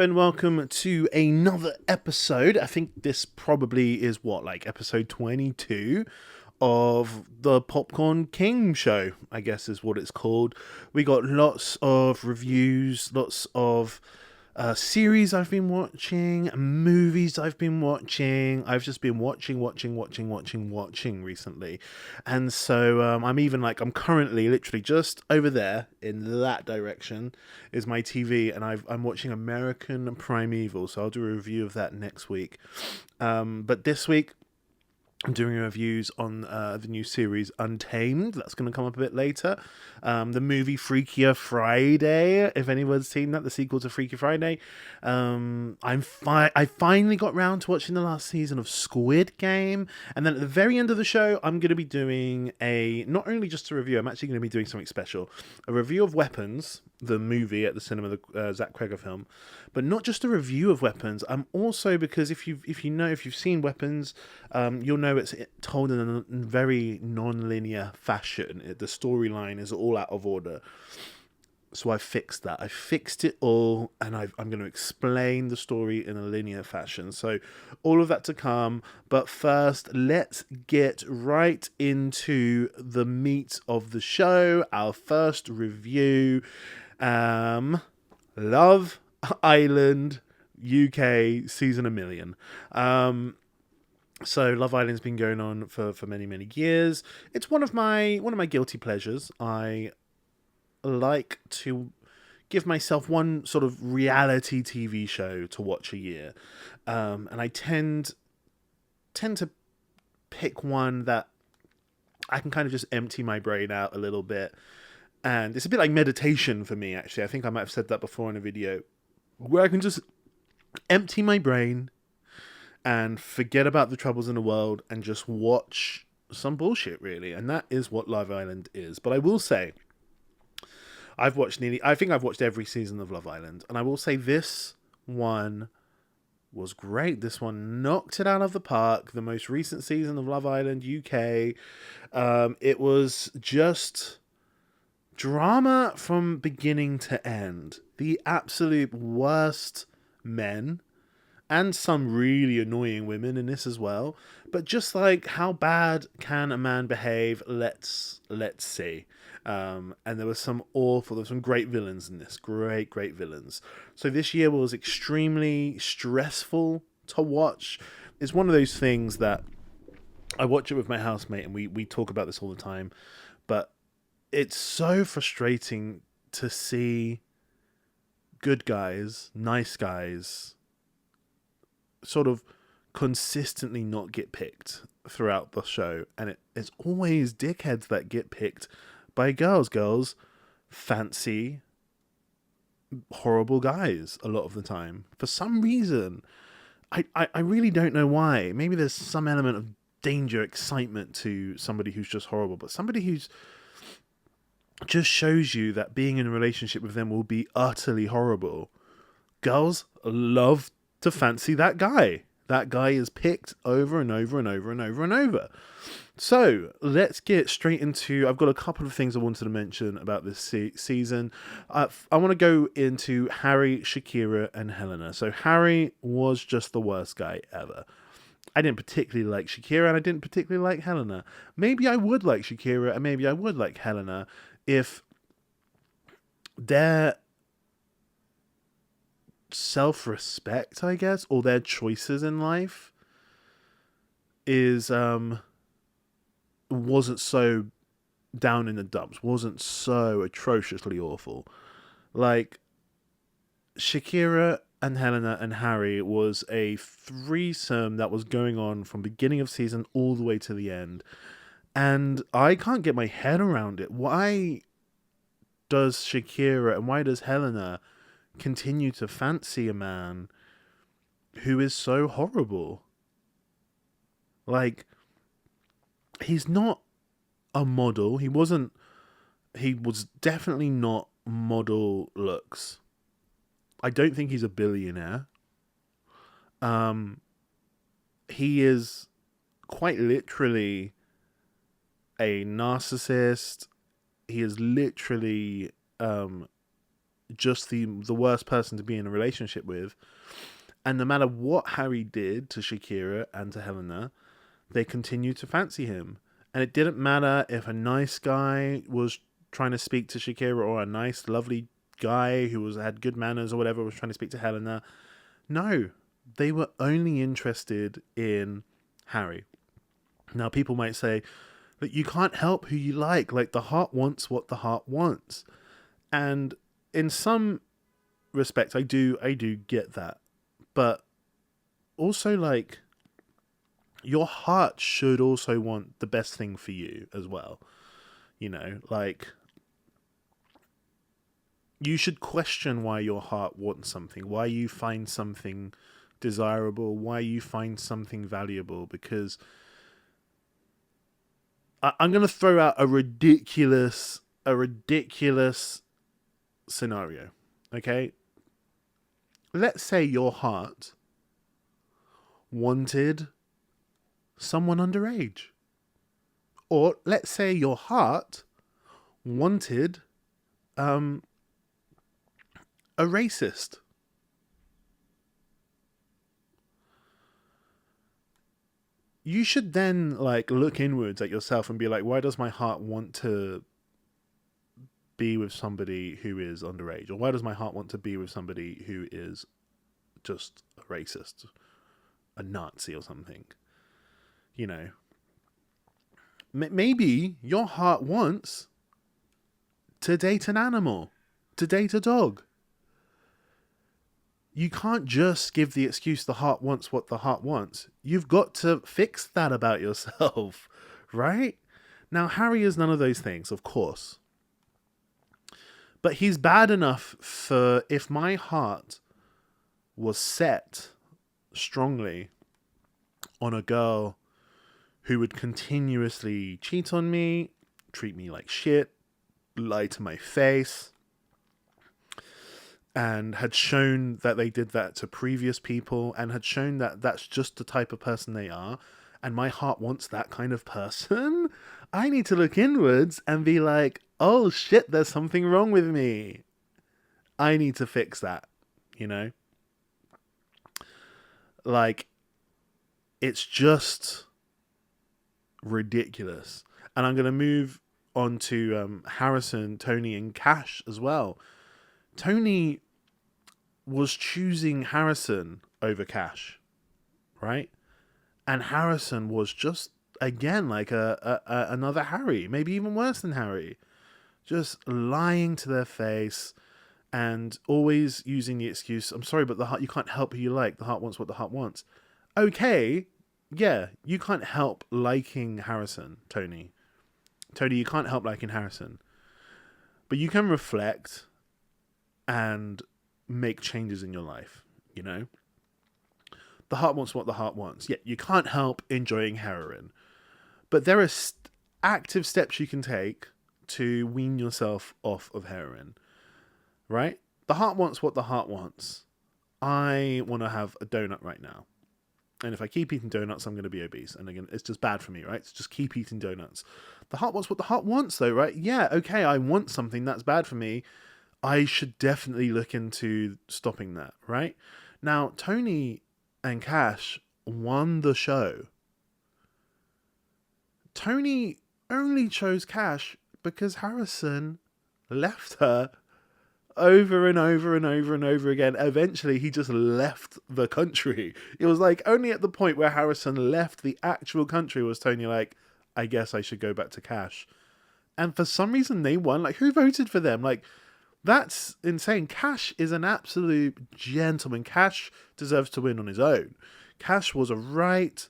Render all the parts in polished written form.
and welcome to another episode. I think this probably is episode 22 of the Popcorn King show, I guess is what it's called. We got lots of reviews, lots of series I've been watching, movies I've been watching. I've just been watching recently. And so I'm currently literally just over there in that direction is my TV, and I'm watching American Primeval. So I'll do a review of that next week. But this week, I'm doing reviews on the new series Untamed. That's going to come up a bit later. The movie Freakier Friday, if anyone's seen that, the sequel to Freakier Friday. I finally got round to watching the last season of Squid Game. And then at the very end of the show, I'm going to be doing not only just a review, I'm actually going to be doing something special. A review of Weapons, the movie at the cinema, the Zach Cregger film. But not just a review of Weapons. I'm also, because if you've seen Weapons, you'll know it's told in a very non-linear fashion. The storyline is all out of order. So I fixed that. I fixed it all, and I'm going to explain the story in a linear fashion. So all of that to come. But first, let's get right into the meat of the show. Our first review, Love Island UK season 1,000,000. So Love Island's been going on for many years. It's one of my guilty pleasures. I like to give myself one sort of reality TV show to watch a year, and I tend to pick one that I can kind of just empty my brain out a little bit, and it's a bit like meditation for me. Actually, I think I might have said that before in a video, where I can just empty my brain and forget about the troubles in the world and just watch some bullshit, really. And that is what Love Island is. But I will say, I think I've watched every season of Love Island, and I will say this one was great. This one knocked it out of the park. The most recent season of Love Island UK, it was just drama from beginning to end. The absolute worst men, and some really annoying women in this as well. But just like, how bad can a man behave? Let's see. And there was some great villains in this. Great villains. So this year was extremely stressful to watch. It's one of those things that I watch it with my housemate, and we talk about this all the time. But it's so frustrating to see good guys, nice guys, sort of consistently not get picked throughout the show, and it's always dickheads that get picked by girls. Girls fancy horrible guys a lot of the time for some reason. I really don't know why. Maybe there's some element of danger, excitement to somebody who's just horrible, but somebody who's just shows you that being in a relationship with them will be utterly horrible. Girls love to fancy that guy. That guy is picked over and over and over and over and over. So let's get straight into. I've got a couple of things I wanted to mention about this season. I want to go into Harry, Shakira, and Helena. So Harry was just the worst guy ever. I didn't particularly like Shakira, and I didn't particularly like Helena. Maybe I would like Shakira, and maybe I would like Helena if their self-respect, I guess, or their choices in life wasn't so down in the dumps, wasn't so atrociously awful. Like, Shakira and Helena and Harry was a threesome that was going on from beginning of season all the way to the end, and I can't get my head around it. Why does Shakira and why does Helena continue to fancy a man who is so horrible? Like, he's not a model. He was definitely not model looks. I don't think he's a billionaire. He is quite literally a narcissist. He is literally just the worst person to be in a relationship with. And no matter what Harry did to Shakira and to Helena, they continued to fancy him. And it didn't matter if a nice guy was trying to speak to Shakira, or a nice, lovely guy who had good manners or whatever was trying to speak to Helena. No, they were only interested in Harry. Now, people might say that you can't help who you like. Like, the heart wants what the heart wants. And in some respects, I do get that. But also, like, your heart should also want the best thing for you as well. You know, like, you should question why your heart wants something, why you find something desirable, why you find something valuable, because I'm going to throw out a ridiculous scenario, okay? Let's say your heart wanted someone underage. Or let's say your heart wanted a racist. You should then, like, look inwards at yourself and be like, why does my heart want to be with somebody who is underage? Or why does my heart want to be with somebody who is just a racist, a Nazi or something? You know, maybe your heart wants to date an animal, to date a dog. You can't just give the excuse the heart wants what the heart wants. You've got to fix that about yourself, right? Now, Harry is none of those things, of course. But he's bad enough for, if my heart was set strongly on a girl who would continuously cheat on me, treat me like shit, lie to my face, and had shown that they did that to previous people, and had shown that that's just the type of person they are, and my heart wants that kind of person, I need to look inwards and be like, oh shit, there's something wrong with me. I need to fix that, you know? Like, it's just ridiculous. And I'm going to move on to Harrison, Tony, and Cash as well. Tony was choosing Harrison over Cash, right? And Harrison was just, again, like another Harry, maybe even worse than Harry. Just lying to their face and always using the excuse, I'm sorry, but the heart, you can't help who you like. The heart wants what the heart wants. Okay, yeah, you can't help liking Harrison, Tony. Tony, you can't help liking Harrison. But you can reflect and make changes in your life, you know? The heart wants what the heart wants. Yeah, you can't help enjoying heroin. But there are active steps you can take to wean yourself off of heroin, right? The heart wants what the heart wants. I want to have a donut right now. And if I keep eating donuts, I'm going to be obese. And again, it's just bad for me, right? So just keep eating donuts. The heart wants what the heart wants, though, right? Yeah, okay, I want something that's bad for me. I should definitely look into stopping that, right? Now, Tony and Cash won the show. Tony only chose Cash because Harrison left her over and over and over and over again. Eventually, he just left the country. It was like only at the point where Harrison left the actual country was Tony like, I guess I should go back to Cash. And for some reason, they won. Like, who voted for them? Like, that's insane. Cash is an absolute gentleman. Cash deserves to win on his own. Cash was a right,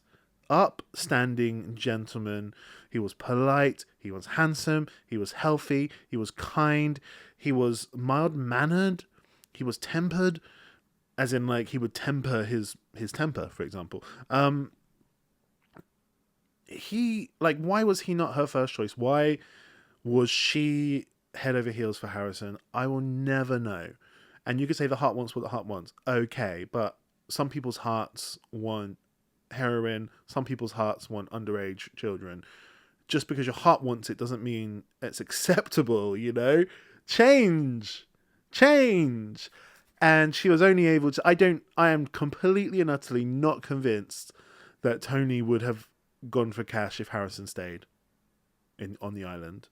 upstanding gentleman. He was polite. He was handsome. He was healthy. He was kind. He was mild-mannered. He was tempered, as in, like, he would temper his temper, for example. Why was he not her first choice? Why was she head over heels for Harrison? I will never know. And you could say the heart wants what the heart wants. Okay, but some people's hearts want heroin. Some people's hearts want underage children. Just because your heart wants it doesn't mean it's acceptable, you know? Change. change. And she was only able to. I am completely and utterly not convinced that Tony would have gone for cash if Harrison stayed on the island.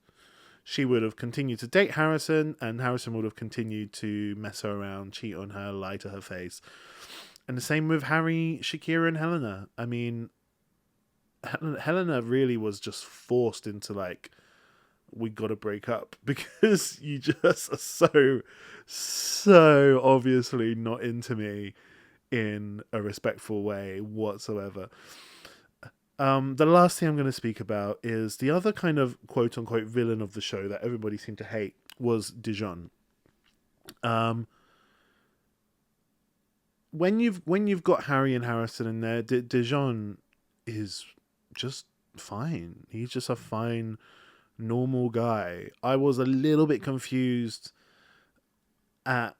She would have continued to date Harrison, and Harrison would have continued to mess her around, cheat on her, lie to her face. And the same with Harry, Shakira, and Helena. I mean, Helena really was just forced into like, we gotta break up because you just are so obviously not into me in a respectful way whatsoever. The last thing I'm going to speak about is the other kind of quote unquote villain of the show that everybody seemed to hate was Dijon. Um, when you've got Harry and Harrison in there, Dijon is just fine. He's just a fine, normal guy. I was a little bit confused at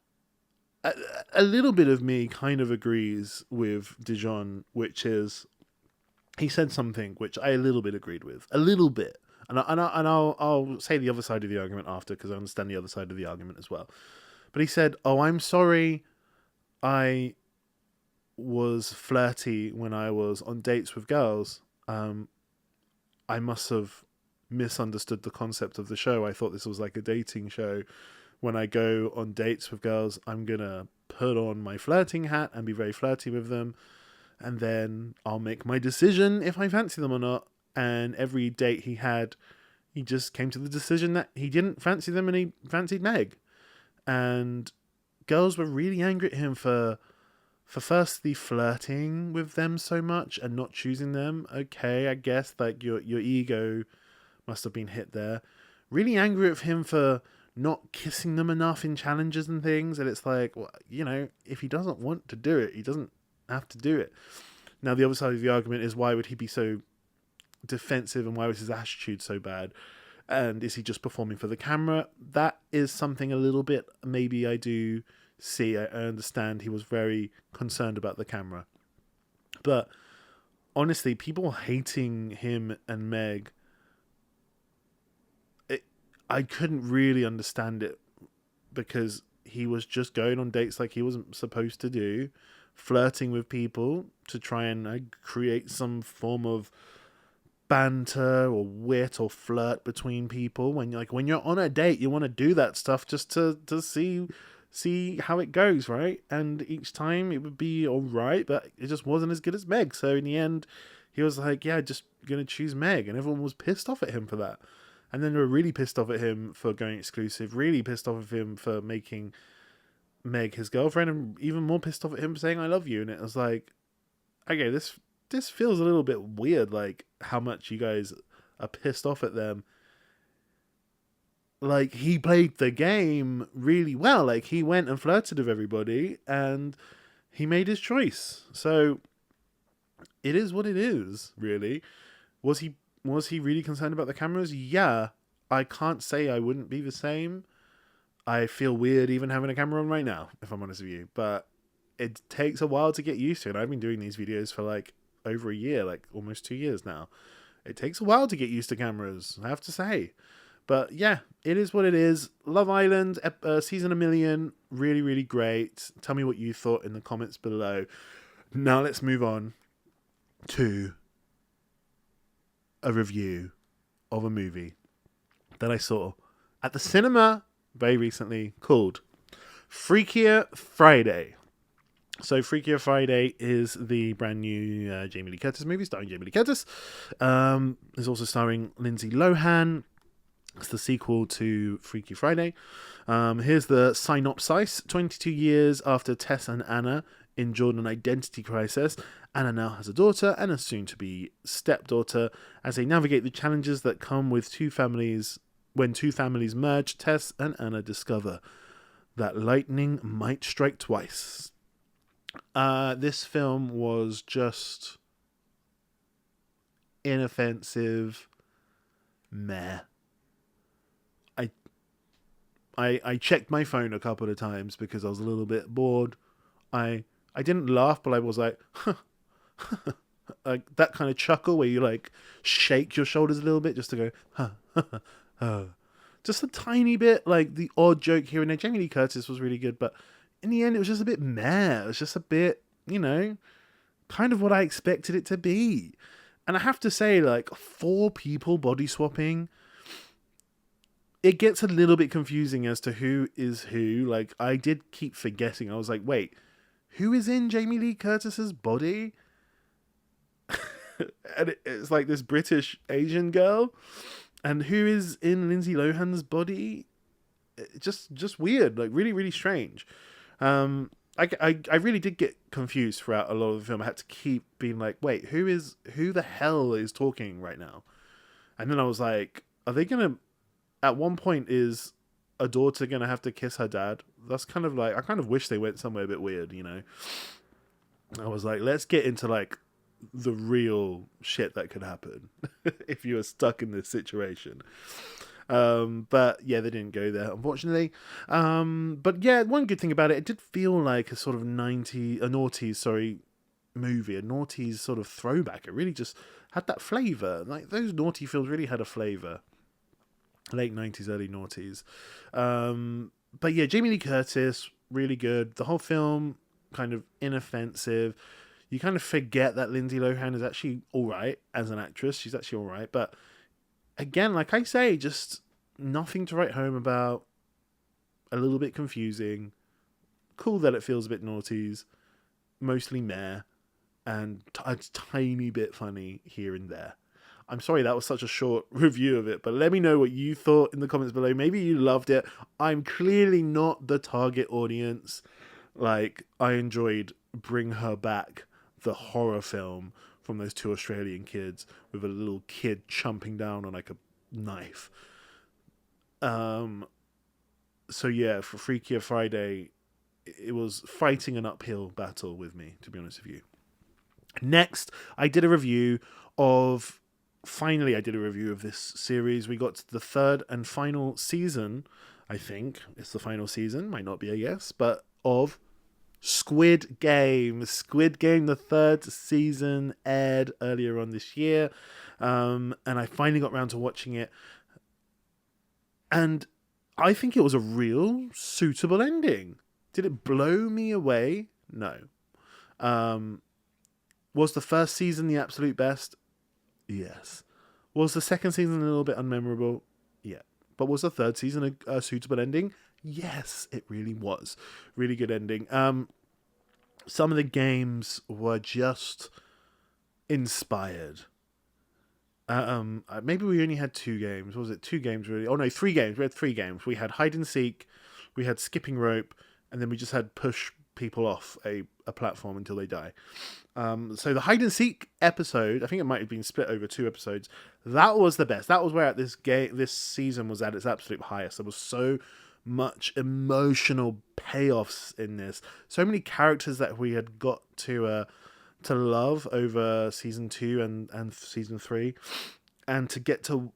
a little bit of me kind of agrees with Dijon, which is he said something which I a little bit agreed with, a little bit, and I'll say the other side of the argument after because I understand the other side of the argument as well. But he said, "Oh, I'm sorry, I was flirty when I was on dates with girls. I must have misunderstood the concept of the show. I thought this was like a dating show. When I go on dates with girls, I'm gonna put on my flirting hat and be very flirty with them, and then I'll make my decision if I fancy them or not." And every date he had, he just came to the decision that he didn't fancy them and he fancied Meg. And girls were really angry at him for firstly flirting with them so much and not choosing them. Okay, I guess like your ego must have been hit there. Really angry at him for not kissing them enough in challenges and things. And it's like, well, if he doesn't want to do it, he doesn't have to do it. Now, the other side of the argument is, why would he be so defensive and why was his attitude so bad? And is he just performing for the camera? That is something a little bit maybe I do see. I understand he was very concerned about the camera. But honestly, people hating him and Meg, I couldn't really understand it because he was just going on dates like he wasn't supposed to do, flirting with people to try and create some form of banter or wit or flirt between people. When you're on a date, you want to do that stuff just to see how it goes, right? And each time it would be all right, but it just wasn't as good as Meg. So in the end, he was like, "Yeah, just gonna choose Meg," and everyone was pissed off at him for that. And then they were really pissed off at him for going exclusive, really pissed off at him for making Meg his girlfriend, and even more pissed off at him for saying "I love you." And it was like, okay, this feels a little bit weird, like how much you guys are pissed off at them. Like, he played the game really well. Like, he went and flirted with everybody and he made his choice. So it is what it is, really. Was he really concerned about the cameras? Yeah. I can't say I wouldn't be the same. I feel weird even having a camera on right now, if I'm honest with you. But it takes a while to get used to it. I've been doing these videos for like over a year, like almost 2 years now. It takes a while to get used to cameras, I have to say. But yeah, it is what it is. Love Island, season 1,000,000, really, really great. Tell me what you thought in the comments below. Now let's move on to a review of a movie that I saw at the cinema very recently called Freakier Friday. So Freakier Friday is the brand new Jamie Lee Curtis movie starring Jamie Lee Curtis. It's also starring Lindsay Lohan. It's the sequel to Freaky Friday. Here's the synopsis. 22 years after Tess and Anna endured an identity crisis, Anna now has a daughter and a soon-to-be stepdaughter. As they navigate the challenges that come with when two families merge, Tess and Anna discover that lightning might strike twice. This film was just inoffensive, meh. I checked my phone a couple of times because I was a little bit bored. I didn't laugh, but I was like, like that kind of chuckle where you like shake your shoulders a little bit just to go, just a tiny bit, like the odd joke here and there. Jamie Lee Curtis was really good, but in the end, it was just a bit meh. It was just a bit, kind of what I expected it to be. And I have to say, like, 4 people body swapping, it gets a little bit confusing as to who is who. Like, I did keep forgetting. I was like, wait, who is in Jamie Lee Curtis's body? And it's like this British Asian girl. And who is in Lindsay Lohan's body? Just weird. Like, really, really strange. I really did get confused throughout a lot of the film. I had to keep being like, wait, who the hell is talking right now? And then I was like, are they going to, at one point, is a daughter going to have to kiss her dad? That's kind of like, I kind of wish they went somewhere a bit weird, I was like, let's get into like the real shit that could happen if you were stuck in this situation. But yeah, they didn't go there, unfortunately. But yeah, one good thing about it did feel like a sort of noughties movie, a noughties sort of throwback. It really just had that flavour. Like, those naughty films really had a flavour. Late 90s, early noughties. But yeah, Jamie Lee Curtis, really good. The whole film, kind of inoffensive. You kind of forget that Lindsay Lohan is actually alright as an actress. She's actually alright, but again, like I say, just nothing to write home about. A little bit confusing. Cool that it feels a bit noughties. Mostly meh. And a tiny bit funny here and there. I'm sorry that was such a short review of it, but let me know what you thought in the comments below. Maybe you loved it. I'm clearly not the target audience. Like, I enjoyed Bring Her Back, the horror film from those 2 Australian kids with a little kid chomping down on like a knife. So yeah, for Freakier Friday, it was fighting an uphill battle with me, to be honest with you. Next, I did a review of this series. We got to the 3rd and final season, I think. It's the final season, might not be a yes, but of Squid Game. Squid Game, the 3rd season, aired earlier on this year. And I finally got around to watching it. And I think it was a real suitable ending. Did it blow me away? No. Was the first season the absolute best? Yes. Was the second season a little bit unmemorable? Yeah. But was the 3rd season a suitable ending? Yes, it really was. Really good ending. Some of the games were just inspired. Maybe we only had 2 games. Was it 2 games really? Oh no, 3 games. We had 3 games. We had hide and seek, we had skipping rope, and then we just had push people off a platform until they die. So the hide and seek episode, I think it might have been split over 2 episodes. That was the best. That was where this season was at its absolute highest. There was so much emotional payoffs in this. So many characters that we had got to love over season 2 and season 3, and to get to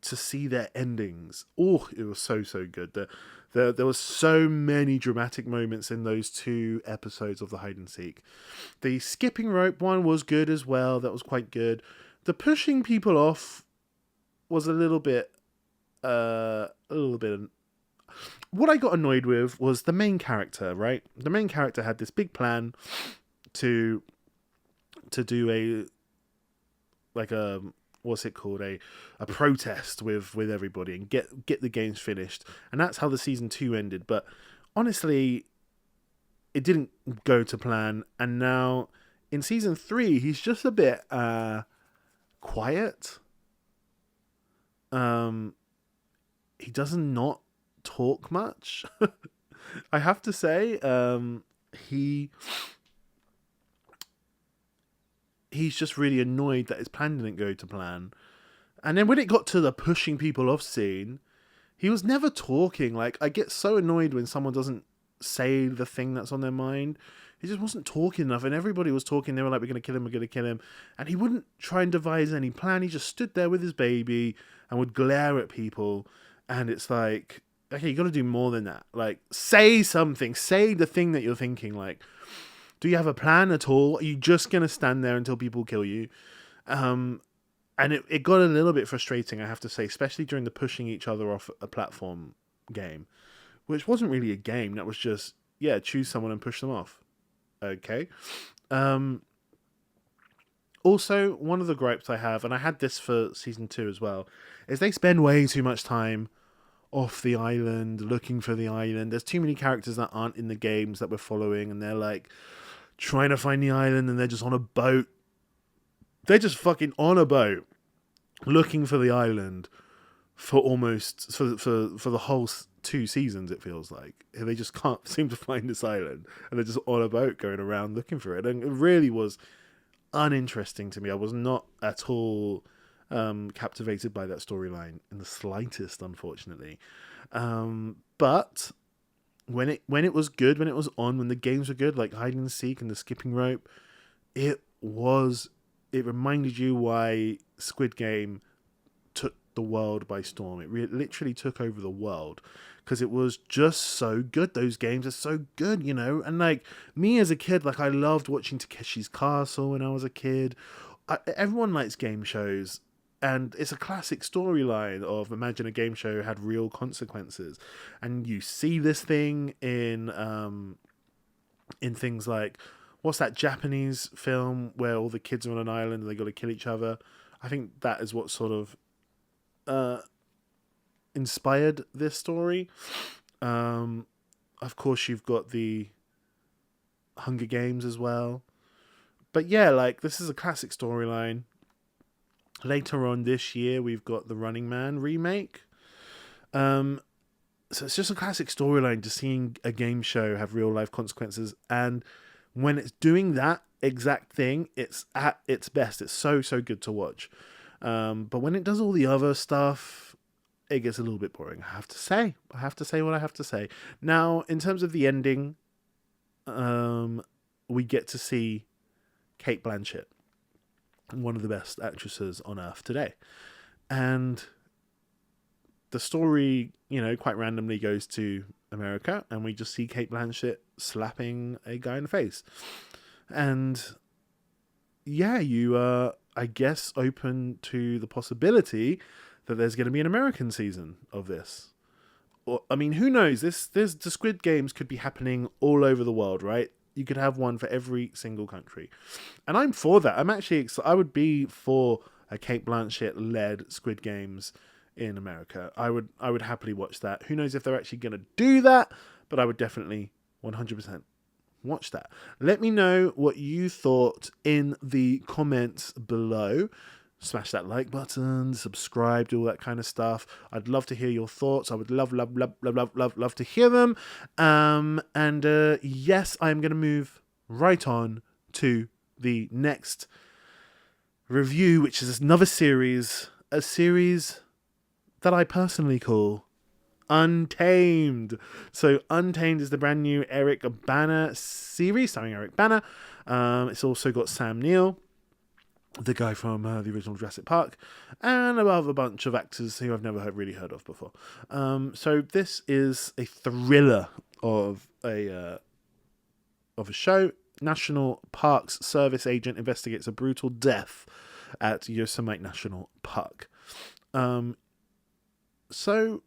see their endings. Oh, it was so good. There was so many dramatic moments in those 2 episodes of the hide and seek. The skipping rope one was good as well. That was quite good. The pushing people off was a little bit. What I got annoyed with was the main character. Right, the main character had this big plan to do what's it called, a protest with everybody and get the games finished, and that's how the season 2 ended. But honestly, it didn't go to plan, and now in season 3 he's just a bit quiet. He does not talk much. I have to say, he's just really annoyed that his plan didn't go to plan. And then when it got to the pushing people off scene, he was never talking. Like, I get so annoyed when someone doesn't say the thing that's on their mind. He just wasn't talking enough, and everybody was talking. They were like, we're going to kill him. And he wouldn't try and devise any plan. He just stood there with his baby and would glare at people. And it's like, okay, you got to do more than that. Like, say something. Say the thing that you're thinking. Like, do you have a plan at all? Are you just going to stand there until people kill you? And it got a little bit frustrating, I have to say, especially during the pushing each other off a platform game, which wasn't really a game. That was just, yeah, choose someone and push them off. Okay. Um, Also, one of the gripes I have, and I had this for season 2 as well, is they spend way too much time off the island, looking for the island. There's too many characters that aren't in the games that we're following, and they're like trying to find the island, and they're just on a boat. They're just fucking on a boat looking for the island for almost for the whole 2 seasons. It feels like they just can't seem to find this island, and they're just on a boat going around looking for it. And it really was uninteresting to me. I was not at all captivated by that storyline in the slightest, unfortunately. But when it was good, when it was on, when the games were good, like hide and seek and the skipping rope, it was. It reminded you why Squid Game took the world by storm. It literally took over the world because it was just so good. Those games are so good, you know. And like me as a kid, like I loved watching Takeshi's Castle when I was a kid. Everyone likes game shows, and it's a classic storyline of imagine a game show had real consequences, and you see this thing in things like what's that Japanese film where all the kids are on an island and they got to kill each other. I think that is what sort of inspired this story. Of course, you've got the Hunger Games as well. But yeah, like this is a classic storyline. Later on this year, we've got the Running Man remake. So it's just a classic storyline to seeing a game show have real life consequences. And when it's doing that exact thing, it's at its best. It's so good to watch. But when it does all the other stuff, it gets a little bit boring. I have to say what I have to say. Now, in terms of the ending, we get to see Cate Blanchett, one of the best actresses on earth today. And the story, you know, quite randomly goes to America, and we just see Cate Blanchett slapping a guy in the face. And yeah, you are, I guess, open to the possibility that there's going to be an American season of this. Or, I mean, who knows? The Squid Games could be happening all over the world, right? You could have one for every single country. And I'm for that. I'm actually I would be for a Cate Blanchett-led Squid Games in America. I would happily watch that. Who knows if they're actually going to do that, but I would definitely 100% watch that. Let me know what you thought in the comments below. Smash that like button, subscribe, do all that kind of stuff. I'd love to hear your thoughts. I would love to hear them. Yes, I'm going to move right on to the next review, which is another series, a series that I personally call Untamed. So Untamed is the brand new Eric Bana series starring Eric Bana. It's also got Sam Neill, the guy from the original Jurassic Park, and a bunch of actors who I've never really heard of before. So this is a thriller of a show. National Parks Service agent investigates a brutal death at Yosemite National Park. So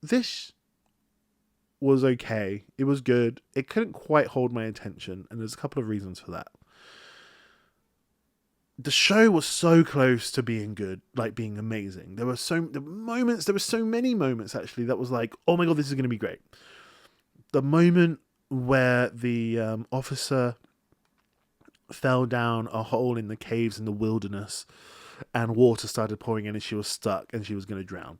this was okay. It was good. It couldn't quite hold my attention, and there's a couple of reasons for that. The show was so close to being good, like being amazing. There were so many moments actually that was like, oh my god, this is going to be great. The moment where the officer fell down a hole in the caves in the wilderness and water started pouring in and she was stuck and she was going to drown.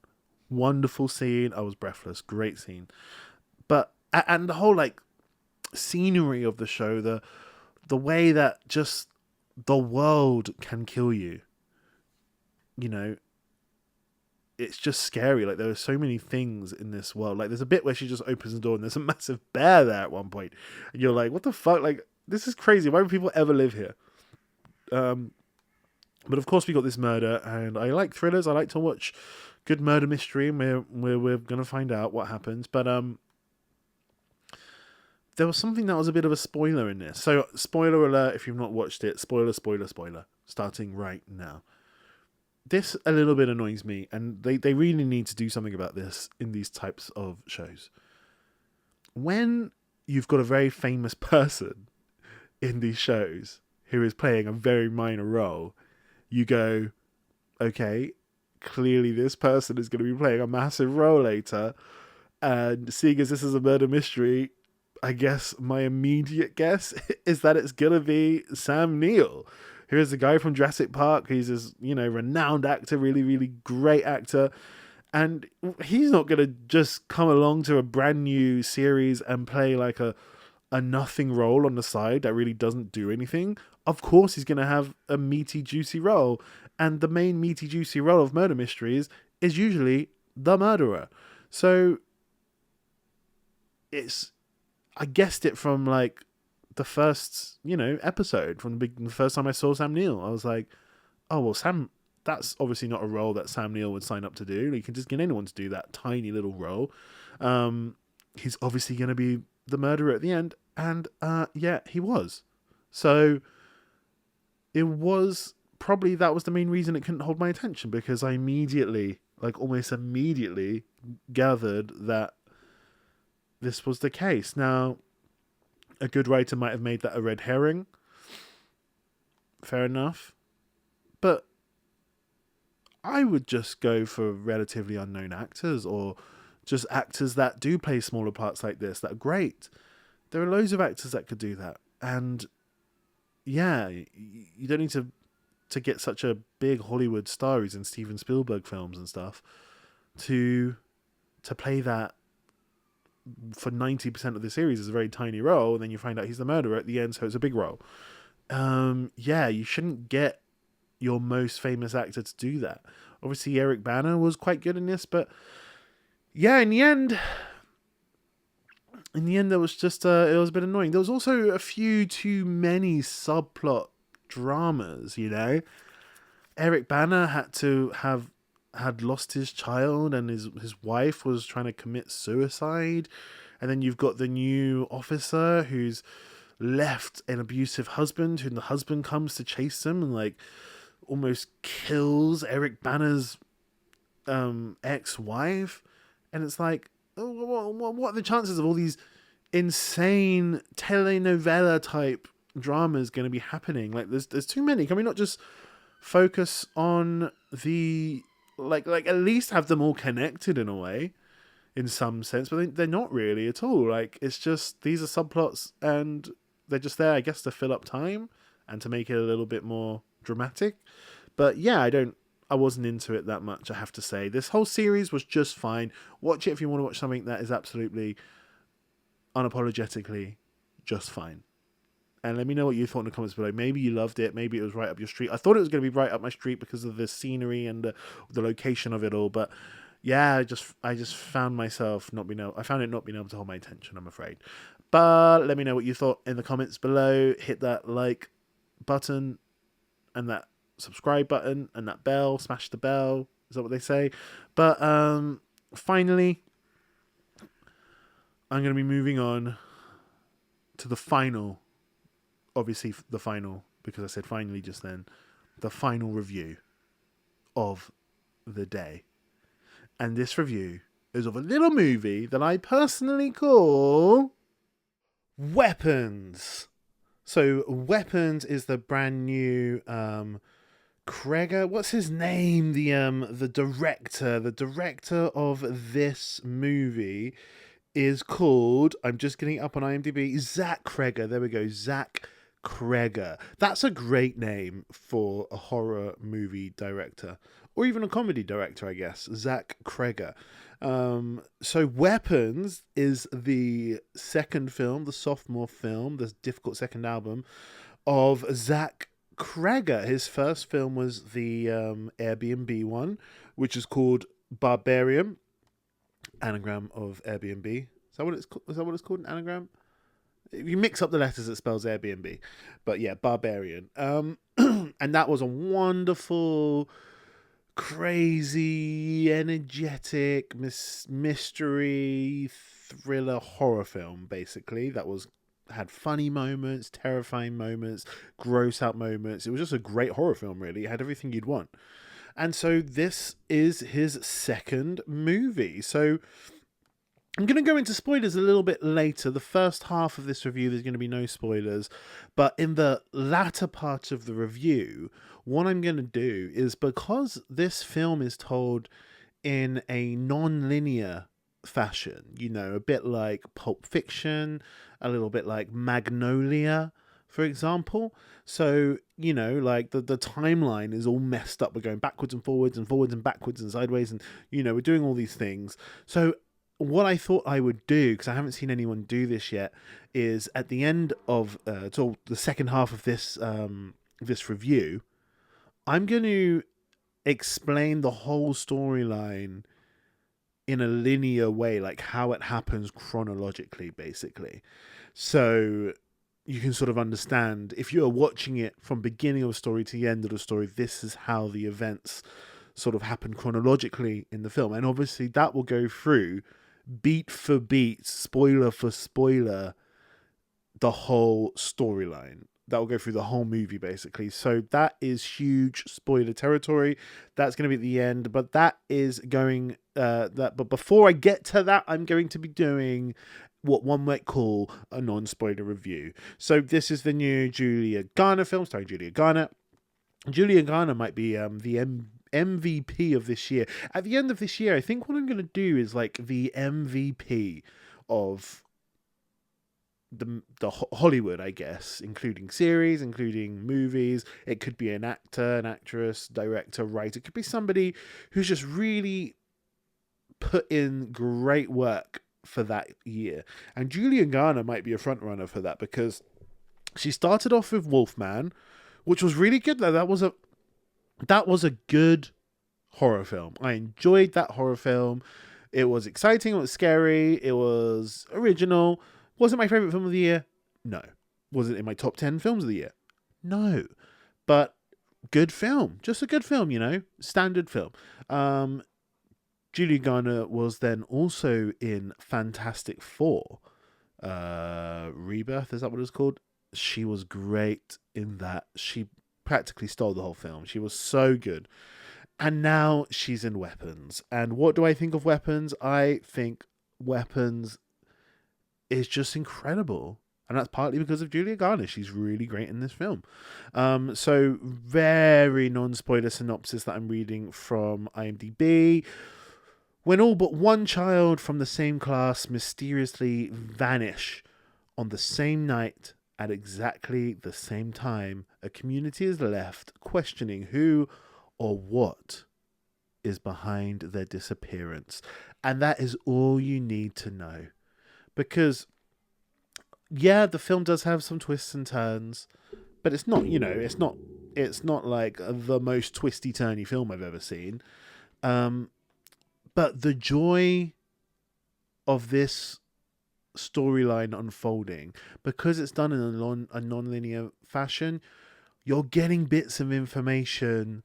Wonderful scene. I was breathless. Great scene. But, and the whole like scenery of the show, the way that just the world can kill you, you know, it's just scary. Like there are so many things in this world. Like there's a bit where she just opens the door and there's a massive bear there at one point. And you're like, what the fuck? Like, this is crazy. Why would people ever live here? But of course we got this murder, and I like thrillers. I like to watch good murder mystery, and we're gonna find out what happens. But there was something that was a bit of a spoiler in this. So spoiler alert if you've not watched it. Spoiler. Starting right now. this a little bit annoys me, and they really need to do something about this in these types of shows. When you've got a very famous person in these shows who is playing a very minor role, you go, okay, clearly this person is going to be playing a massive role later. And seeing as this is a murder mystery, I guess my immediate guess is that it's going to be Sam Neill, who is the guy from Jurassic Park. He's this, renowned actor, really, really great actor. And he's not going to just come along to a brand new series and play like a nothing role on the side that really doesn't do anything. Of course, he's going to have a meaty, juicy role. And the main meaty, juicy role of murder mysteries is usually the murderer. So I guessed it from like the first, episode, from the first time I saw Sam Neill. I was like, oh, well, that's obviously not a role that Sam Neill would sign up to do. You can just get anyone to do that tiny little role. He's obviously going to be the murderer at the end. And yeah, he was. So it was probably, that was the main reason it couldn't hold my attention, because I immediately, like almost immediately, gathered that this was the case. Now, a good writer might have made that a red herring. Fair enough. But I would just go for relatively unknown actors, or just actors that do play smaller parts like this that are great. There are loads of actors that could do that. And yeah, you don't need to get such a big Hollywood star who's in Steven Spielberg films and stuff to play that for 90% of the series is a very tiny role, and then you find out he's the murderer at the end, so it's a big role. Yeah, you shouldn't get your most famous actor to do that. Obviously, Eric Bana was quite good in this, but yeah, in the end, there was just it was a bit annoying. There was also a few too many subplot dramas. Eric Bana had lost his child, and his wife was trying to commit suicide, and then you've got the new officer who's left an abusive husband, who the husband comes to chase him and like almost kills Eric Bana's ex-wife, and it's like, what are the chances of all these insane telenovela type dramas going to be happening? Like, there's too many. Can we not just focus on the like at least have them all connected in a way, in some sense? But they're not really at all. Like, it's just, these are subplots, and they're just there, I guess, to fill up time and to make it a little bit more dramatic. But yeah, I wasn't into it that much, I have to say. This whole series was just fine. Watch it if you want to watch something that is absolutely, unapologetically just fine. And let me know what you thought in the comments below. Maybe you loved it. Maybe it was right up your street. I thought it was going to be right up my street because of the scenery and the location of it all. But yeah, I just found myself not being able to hold my attention, I'm afraid. But let me know what you thought in the comments below. Hit that like button and that subscribe button and that bell. Smash the bell. Is that what they say? But finally, I'm going to be moving on to the final. Obviously, the final, because I said finally just then, the final review of the day. And this review is of a little movie that I personally call Weapons. So Weapons is the brand new Kreger. What's his name? The director of this movie is called, I'm just getting it up on IMDb, Zach Kreger. There we go, Zach Kreger. That's a great name for a horror movie director, or even a comedy director, I guess. Zach Kreger. So Weapons is the second film, the sophomore film, the difficult second album of Zach Kreger. His first film was the Airbnb one, which is called Barbarian, anagram of Airbnb. Is that what it's called? An anagram? If you mix up the letters, it spells Airbnb. But yeah, Barbarian. And that was a wonderful, crazy, energetic mystery thriller horror film, basically. That had funny moments, terrifying moments, gross out moments. It was just a great horror film, really. It had everything you'd want. And so this is his second movie. So I'm going to go into spoilers a little bit later. The first half of this review, there's going to be no spoilers. But in the latter part of the review, what I'm going to do is, because this film is told in a non-linear fashion, you know, a bit like Pulp Fiction, a little bit like Magnolia, for example. So, you know, like the timeline is all messed up. We're going backwards and forwards and backwards and sideways, and, you know, we're doing all these things. So what I thought I would do, because I haven't seen anyone do this yet, is at the end of so the second half of this review, I'm going to explain the whole storyline in a linear way, like how it happens chronologically, basically. So you can sort of understand, if you're watching it from beginning of a story to the end of the story, this is how the events sort of happen chronologically in the film. And obviously that will go through beat for beat, spoiler for spoiler, the whole storyline. That will go through the whole movie, basically. So that is huge spoiler territory. That's going to be at the end, but that is going. But before I get to that, I'm going to be doing what one might call a non-spoiler review. So this is the new Julia Garner film, starring Julia Garner. Julia Garner might be MVP of this year. At the end of this year, I think what I'm going to do is like the MVP of the Hollywood, I guess, including series, including movies. It could be an actor, an actress, director, writer. It could be somebody who's just really put in great work for that year. And Julia Garner might be a front runner for that, because she started off with Wolfman, which was really good. That was a good horror film. I enjoyed that horror film. It was exciting. It was scary. It was original. Was it my favorite film of the year? No. Was it in my top 10 films of the year? No. But good film. Just a good film, you know. Standard film. Julia Garner was then also in Fantastic Four. Rebirth, is that what it's called? She was great in that. She practically stole the whole film. She was so good. And now she's in Weapons. And what do I think of Weapons? I think Weapons is just incredible. And that's partly because of Julia Garner. She's really great in this film. So very non-spoiler synopsis that I'm reading from IMDb. When all but one child from the same class mysteriously vanish on the same night at exactly the same time, a community is left questioning who or what is behind their disappearance. And that is all you need to know. Because, yeah, the film does have some twists and turns, but it's not, you know, it's not like the most twisty turny film I've ever seen. But the joy of this storyline unfolding, because it's done in a non-linear fashion, you're getting bits of information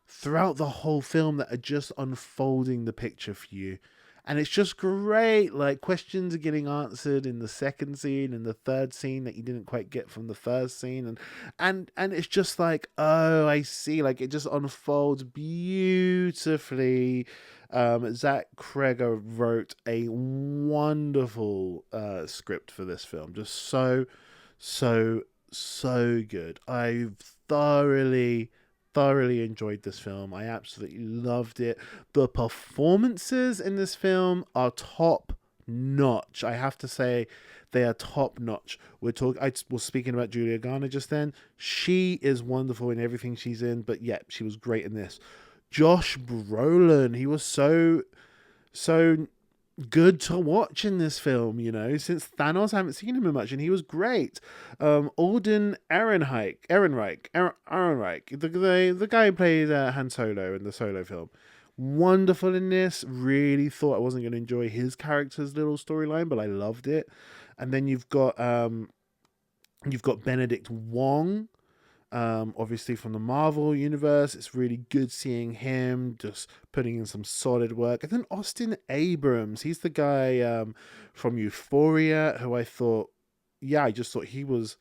throughout the whole film that are just unfolding the picture for you. And it's just great. Like, questions are getting answered in the second scene and the third scene that you didn't quite get from the first scene. And it's just like, oh, I see. Like, it just unfolds beautifully. Zach Kreger wrote a wonderful script for this film. Just so good. I've thoroughly enjoyed this film. I absolutely loved it. The performances in this film are top notch. I have to say, they are top notch. I was speaking about Julia Garner just then. She is wonderful in everything she's in, but yeah, she was great in this. Josh Brolin, he was so good to watch in this film, you know. Since Thanos, I haven't seen him in much, and he was great. Alden Ehrenreich, the guy who played Han Solo in the Solo film, wonderful in this. Really thought I wasn't going to enjoy his character's little storyline, but I loved it. And then you've got Benedict Wong. Obviously from the Marvel universe. It's really good seeing him just putting in some solid work. And then Austin Abrams, he's the guy from Euphoria, who I just thought he was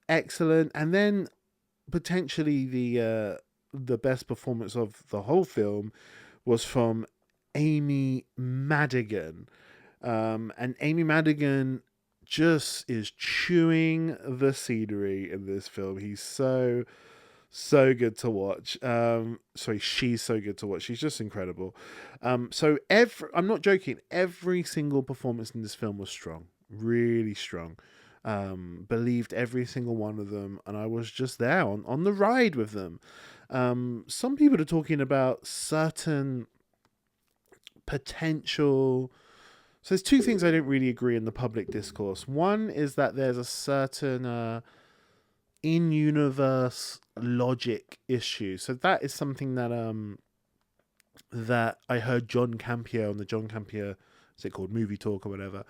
excellent. And then potentially the the best performance of the whole film was from Amy Madigan. And Amy Madigan just is chewing the scenery in this film. He's so good to watch. Sorry, she's so good to watch. She's just incredible. I'm not joking. Every single performance in this film was strong, really strong. Believed every single one of them, and I was just there on the ride with them. Some people are talking about certain potential. So there's two things I don't really agree in the public discourse. One is that there's a certain in-universe logic issue. So that is something that I heard John Campier on the John Campier, is it called Movie Talk or whatever.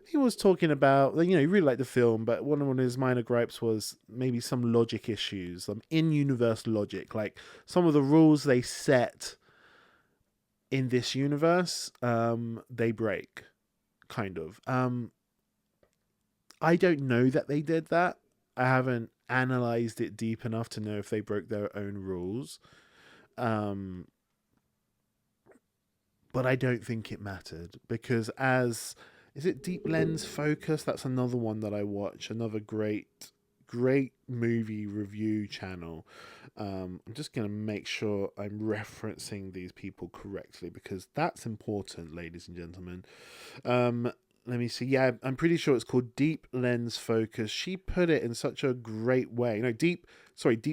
He was talking about, he really liked the film, but one of his minor gripes was maybe some logic issues, some in-universe logic, like some of the rules they set in this universe, they break, kind of. I don't know that they did that. I haven't analyzed it deep enough to know if they broke their own rules. But I don't think it mattered, because is it Deep Lens Focus? That's another one that I watch. Another great movie review channel. I'm just going to make sure I'm referencing these people correctly, because that's important, ladies and gentlemen. Let me see. Yeah, I'm pretty sure it's called Deep Lens Focus. She put it in such a great way. Deep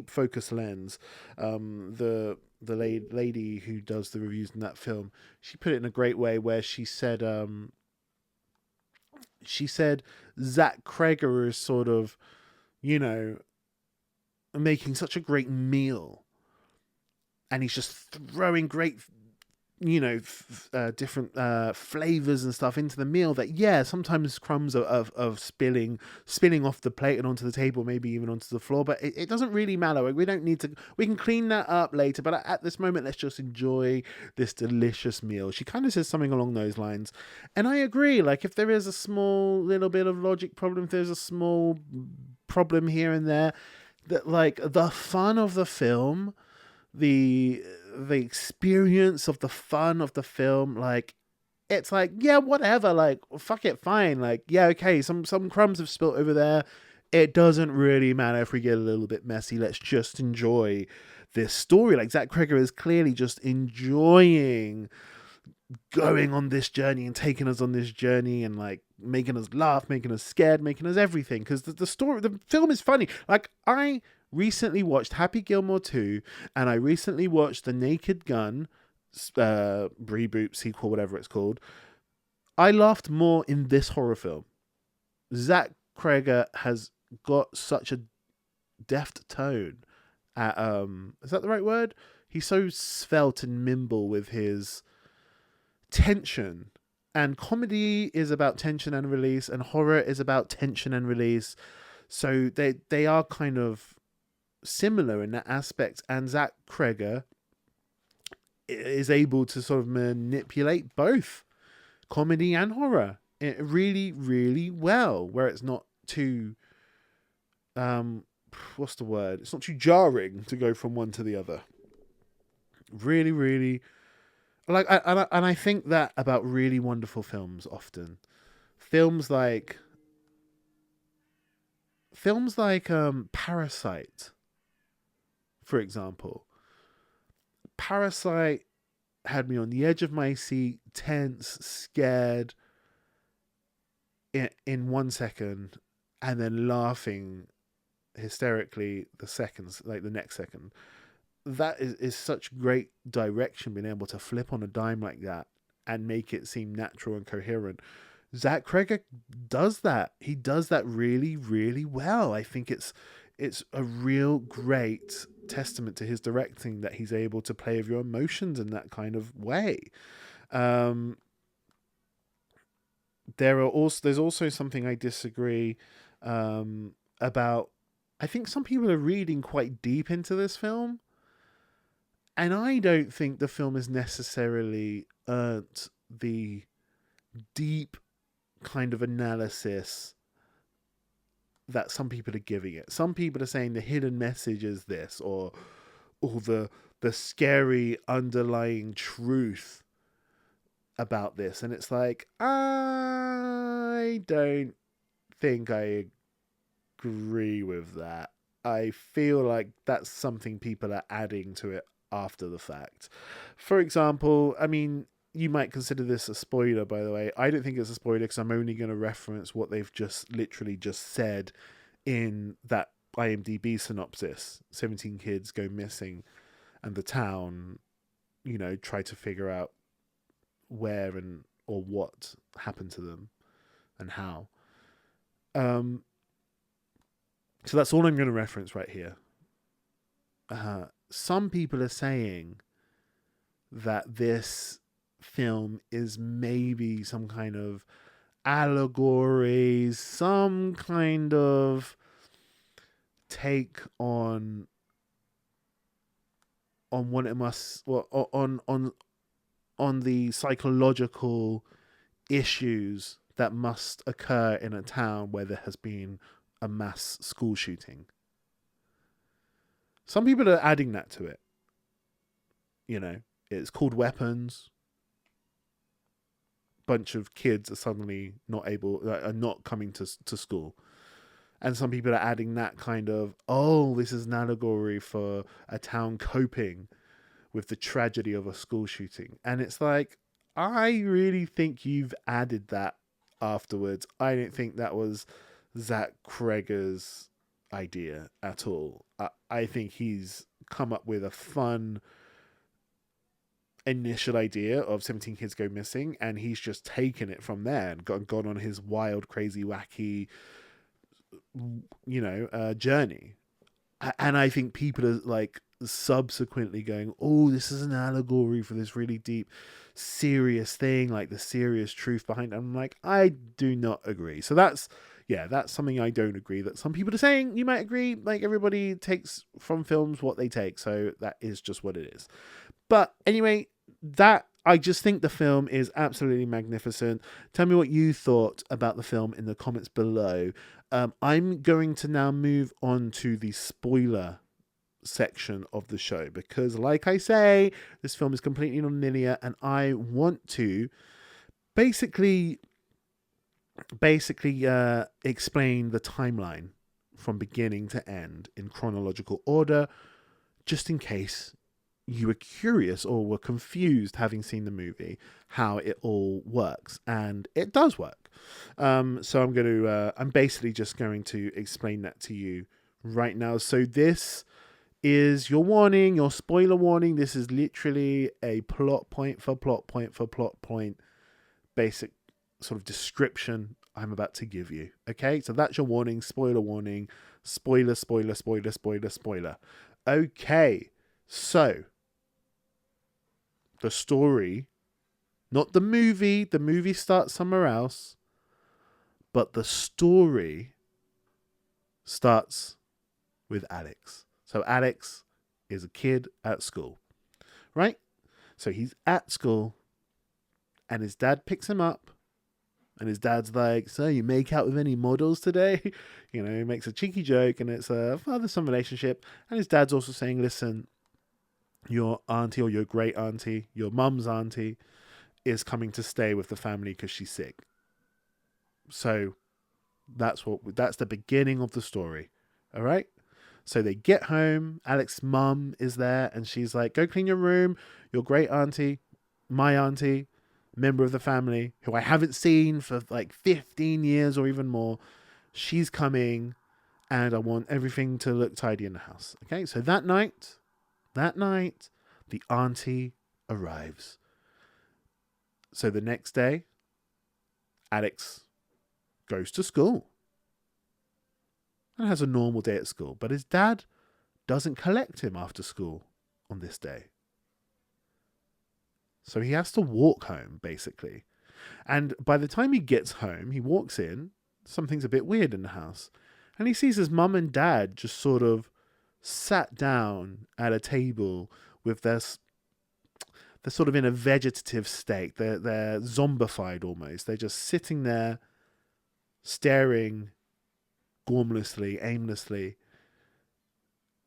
Focus Lens. The lady who does the reviews in that film, she put it in a great way where she said Zach Kreger is sort of, making such a great meal, and he's just throwing great different flavors and stuff into the meal that sometimes crumbs of spilling off the plate and onto the table, maybe even onto the floor, but it doesn't really matter. Like, we can clean that up later, but at this moment, let's just enjoy this delicious meal. She kind of says something along those lines, and I agree. Like, if there is a small little bit of logic problem, if there's a small problem here and there, that, like, the fun of the film, the experience of the fun of the film, like, it's like, yeah, whatever, like, fuck it, fine, like, yeah, okay, some crumbs have spilt over there, it doesn't really matter if we get a little bit messy, let's just enjoy this story. Like, Zach Kreger is clearly just enjoying going on this journey and taking us on this journey, and, like, making us laugh, making us scared, making us everything, because the film is funny. Like, I recently watched Happy Gilmore 2, and I recently watched The Naked Gun reboot, sequel, whatever it's called. I laughed more in this horror film. Zach Kreger has got such a deft tone at, is that the right word? He's so svelte and nimble with his tension, and comedy is about tension and release, and horror is about tension and release. So they are kind of similar in that aspect, and Zach Kreger is able to sort of manipulate both comedy and horror really, really well, where it's not too what's the word? It's not too jarring to go from one to the other. Really, really, like, and I think that about really wonderful films often. Films like Parasite, for example. Parasite had me on the edge of my seat, tense, scared, in 1 second, and then laughing hysterically the next second. That is such great direction, being able to flip on a dime like that and make it seem natural and coherent. Zach Kreger does that. He does that really, really well. I think it's a real great testament to his directing that he's able to play with your emotions in that kind of way. There's also something I disagree about. I think some people are reading quite deep into this film, and I don't think the film has necessarily earned the deep kind of analysis that some people are giving it. Some people are saying the hidden message is this, or all the scary underlying truth about this. And it's like, I don't think I agree with that. I feel like that's something people are adding to it after the fact. For example, I mean, you might consider this a spoiler, by the way. I don't think it's a spoiler because I'm only going to reference what they've just literally just said in that IMDb synopsis. 17 kids go missing and the town, try to figure out where and or what happened to them and how. Um, so that's all I'm going to reference right here. Some people are saying that this film is maybe some kind of allegory, some kind of take on what it must, well, on the psychological issues that must occur in a town where there has been a mass school shooting. Some people are adding that to it. It's called Weapons. Bunch of kids are suddenly are not coming to school. And some people are adding that kind of, this is an allegory for a town coping with the tragedy of a school shooting. And it's like, I really think you've added that afterwards. I don't think that was Zach Kreger's idea at all. I think he's come up with a fun initial idea of 17 kids go missing, and he's just taken it from there and gone on his wild, crazy, wacky, journey. And I think people are like subsequently going, this is an allegory for this really deep, serious thing, like the serious truth behind it. I'm like, I do not agree. So that's something I don't agree that some people are saying. You might agree, like everybody takes from films what they take. So that is just what it is. But anyway, I just think the film is absolutely magnificent. Tell me what you thought about the film in the comments below. I'm going to now move on to the spoiler section of the show because, like I say, this film is completely non-linear, and I want to basically explain the timeline from beginning to end in chronological order, just in case you were curious or were confused having seen the movie, how it all works. And it does work. So I'm basically just going to explain that to you right now. So this is your warning, your spoiler warning. This is literally a plot point for plot point for plot point, basic sort of description I'm about to give you. Okay, so that's your warning, spoiler warning, spoiler, spoiler, spoiler, spoiler, spoiler. Okay, so the story, not the movie starts somewhere else, but the story starts with Alex. So Alex is a kid at school, right? So he's at school and his dad picks him up, and his dad's like, so you make out with any models today? He makes a cheeky joke, and it's a father-son relationship. And his dad's also saying, listen, your auntie or your great auntie, your mum's auntie, is coming to stay with the family because she's sick. So that's the beginning of the story. All right. So they get home. Alex's mum is there, and she's like, go clean your room. Your great auntie, my auntie, member of the family, who I haven't seen for like 15 years or even more, she's coming, and I want everything to look tidy in the house. Okay. So that night, the auntie arrives. So the next day, Alex goes to school and has a normal day at school. But his dad doesn't collect him after school on this day. So he has to walk home, basically. And by the time he gets home, he walks in, something's a bit weird in the house. And he sees his mum and dad just sort of sat down at a table with they're sort of in a vegetative state. They're zombified almost. They're just sitting there staring gormlessly, aimlessly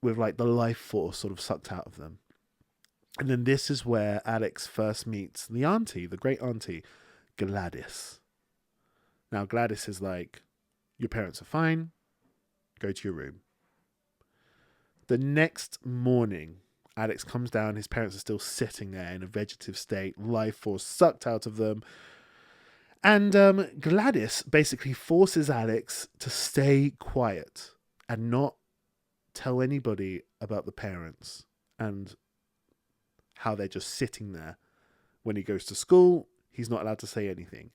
with like the life force sort of sucked out of them. And then this is where Alex first meets the auntie, the great auntie, Gladys. Now Gladys is like, your parents are fine, go to your room. The next morning, Alex comes down, his parents are still sitting there in a vegetative state, life force sucked out of them. And Gladys basically forces Alex to stay quiet and not tell anybody about the parents and how they're just sitting there. When he goes to school, he's not allowed to say anything.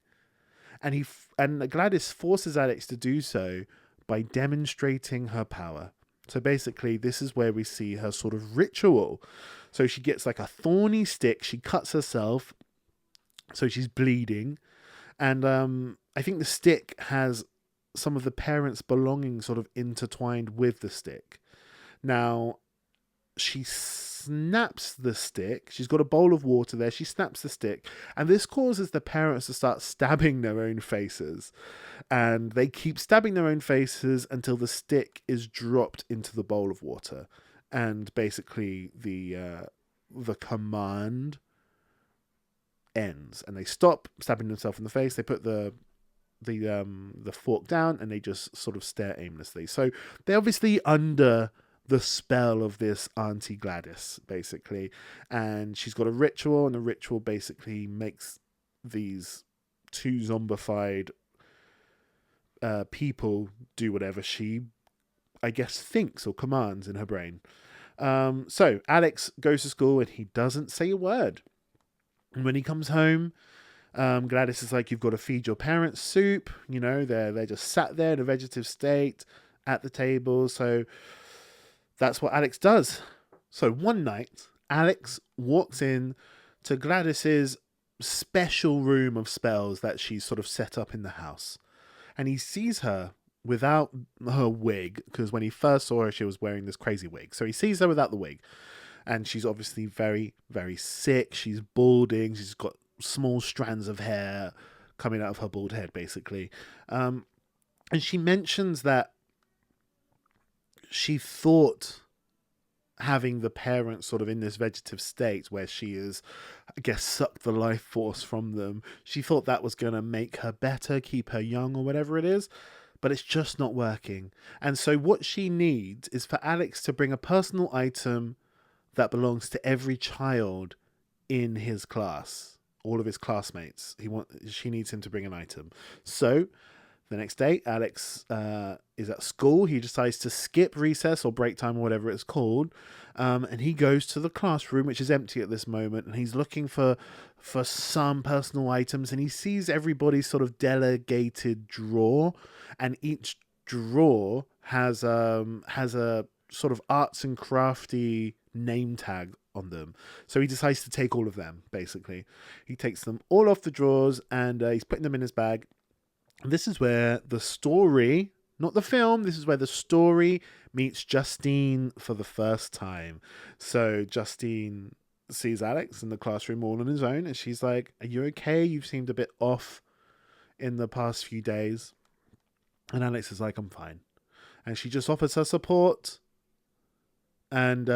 And Gladys forces Alex to do so by demonstrating her power. So basically, this is where we see her sort of ritual. So she gets like a thorny stick, she cuts herself, so she's bleeding. And I think the stick has some of the parents' belongings sort of intertwined with the stick. Now, she snaps the stick. She's got a bowl of water there. She snaps the stick. And this causes the parents to start stabbing their own faces. And they keep stabbing their own faces until the stick is dropped into the bowl of water. And basically the command ends. And they stop stabbing themselves in the face. They put the fork down and they just sort of stare aimlessly. So they're obviously under the spell of this Auntie Gladys, basically. And she's got a ritual, and the ritual basically makes these two zombified people do whatever she, I guess, thinks or commands in her brain. So Alex goes to school and he doesn't say a word. And when he comes home, Gladys is like, you've got to feed your parents soup. You know, they're just sat there in a vegetative state at the table. So that's what Alex does. So one night, Alex walks in to Gladys's special room of spells that she's sort of set up in the house. And he sees her without her wig, because when he first saw her, she was wearing this crazy wig. So he sees her without the wig. And she's obviously very, very sick. She's balding. She's got small strands of hair coming out of her bald head, basically. And she mentions that she thought having the parents sort of in this vegetative state where she is, I guess, sucked the life force from them. She thought that was going to make her better, keep her young or whatever it is. But it's just not working. And so what she needs is for Alex to bring a personal item that belongs to every child in his class, all of his classmates. She needs him to bring an item. So the next day, Alex is at school. He decides to skip recess or break time or whatever it's called. And he goes to the classroom, which is empty at this moment. And he's looking for some personal items. And he sees everybody's sort of delegated drawer. And each drawer has a sort of arts and crafty name tag on them. So he decides to take all of them, basically. He takes them all off the drawers and he's putting them in his bag. This is where the story, not the film, this is where the story meets Justine for the first time. So Justine sees Alex in the classroom all on his own, and she's like, are you okay? You've seemed a bit off in the past few days. And Alex is like, I'm fine. And she just offers her support. And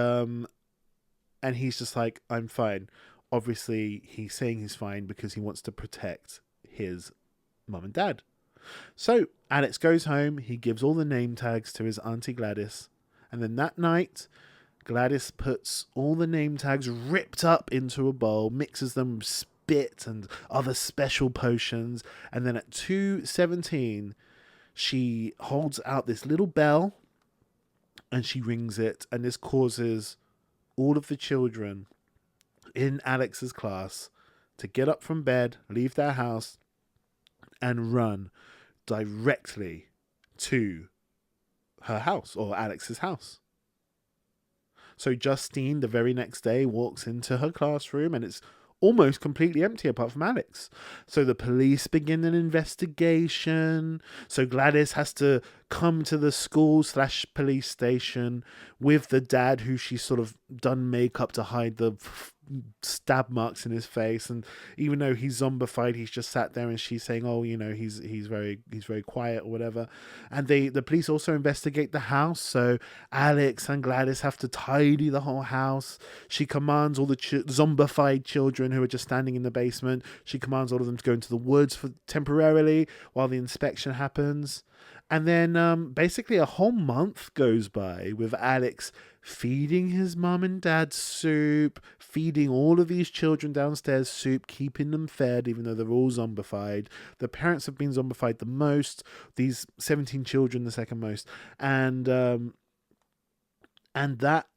he's just like, I'm fine. Obviously, he's saying he's fine because he wants to protect his mum and dad. So Alex goes home. He gives all the name tags to his Auntie Gladys. And then that night, Gladys puts all the name tags ripped up into a bowl, mixes them with spit and other special potions. And then at 2:17, she holds out this little bell and she rings it. And this causes all of the children in Alex's class to get up from bed, leave their house, and run directly to her house or Alex's house. So Justine, the very next day, walks into her classroom and it's almost completely empty apart from Alex. So the police begin an investigation. So Gladys has to come to the school/police station with the dad who she's sort of done makeup to hide the stab marks in his face, and even though he's zombified, he's just sat there, and she's saying, "Oh, he's very quiet or whatever." And the police also investigate the house. So Alex and Gladys have to tidy the whole house. She commands all the zombified children who are just standing in the basement. She commands all of them to go into the woods for temporarily while the inspection happens. And then basically a whole month goes by with Alex feeding his mum and dad soup, feeding all of these children downstairs soup, keeping them fed, even though they're all zombified. The parents have been zombified the most, these 17 children the second most. And that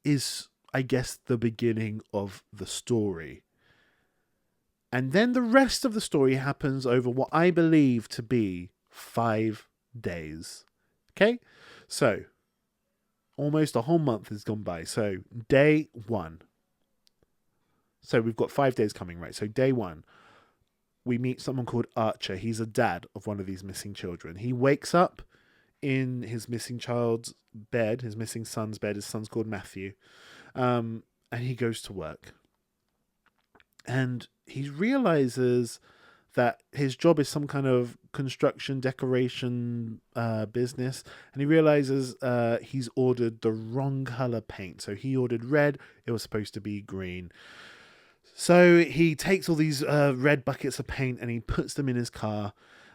is, I guess, the beginning of the story. And then the rest of the story happens over what I believe to be 5 days. Okay? So, almost a whole month has gone by. So, day 1. So, we've got 5 days coming, right? So, day 1, we meet someone called Archer. He's a dad of one of these missing children. He wakes up in his missing child's bed, his missing son's bed. His son's called Matthew. And he goes to work. And he realizes that his job is some kind of construction decoration business, and he realizes he's ordered the wrong color paint. So he ordered red, it was supposed to be green. So he takes all these red buckets of paint and he puts them in his car,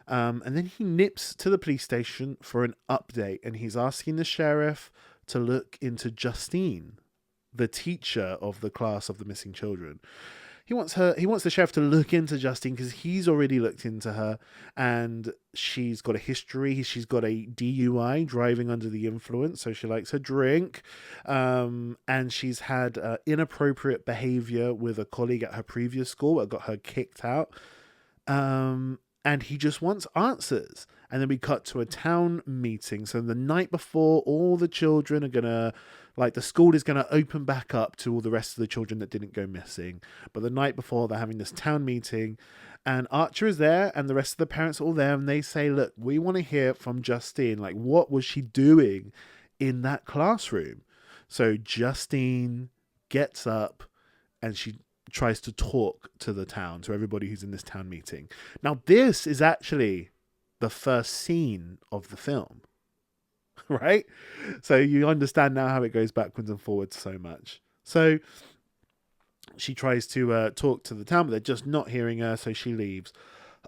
and then he nips to the police station for an update, and he's asking the sheriff to look into Justine, the teacher of the class of the missing children. He wants the sheriff to look into Justine because he's already looked into her, and she's got a history. She's got a DUI, driving under the influence, so she likes her drink, and she's had inappropriate behavior with a colleague at her previous school that got her kicked out. And he just wants answers. And then we cut to a town meeting. So the night before, all the children are gonna, the school is gonna open back up to all the rest of the children that didn't go missing. But the night before, they're having this town meeting, and Archer is there, and the rest of the parents are all there, and they say, "Look, we want to hear from Justine. What was she doing in that classroom?" So Justine gets up, and she tries to talk to the town, to everybody who's in this town meeting. Now, this is actually the first scene of the film, right? So you understand now how it goes backwards and forwards so much. So she tries to talk to the town, but they're just not hearing her, so she leaves.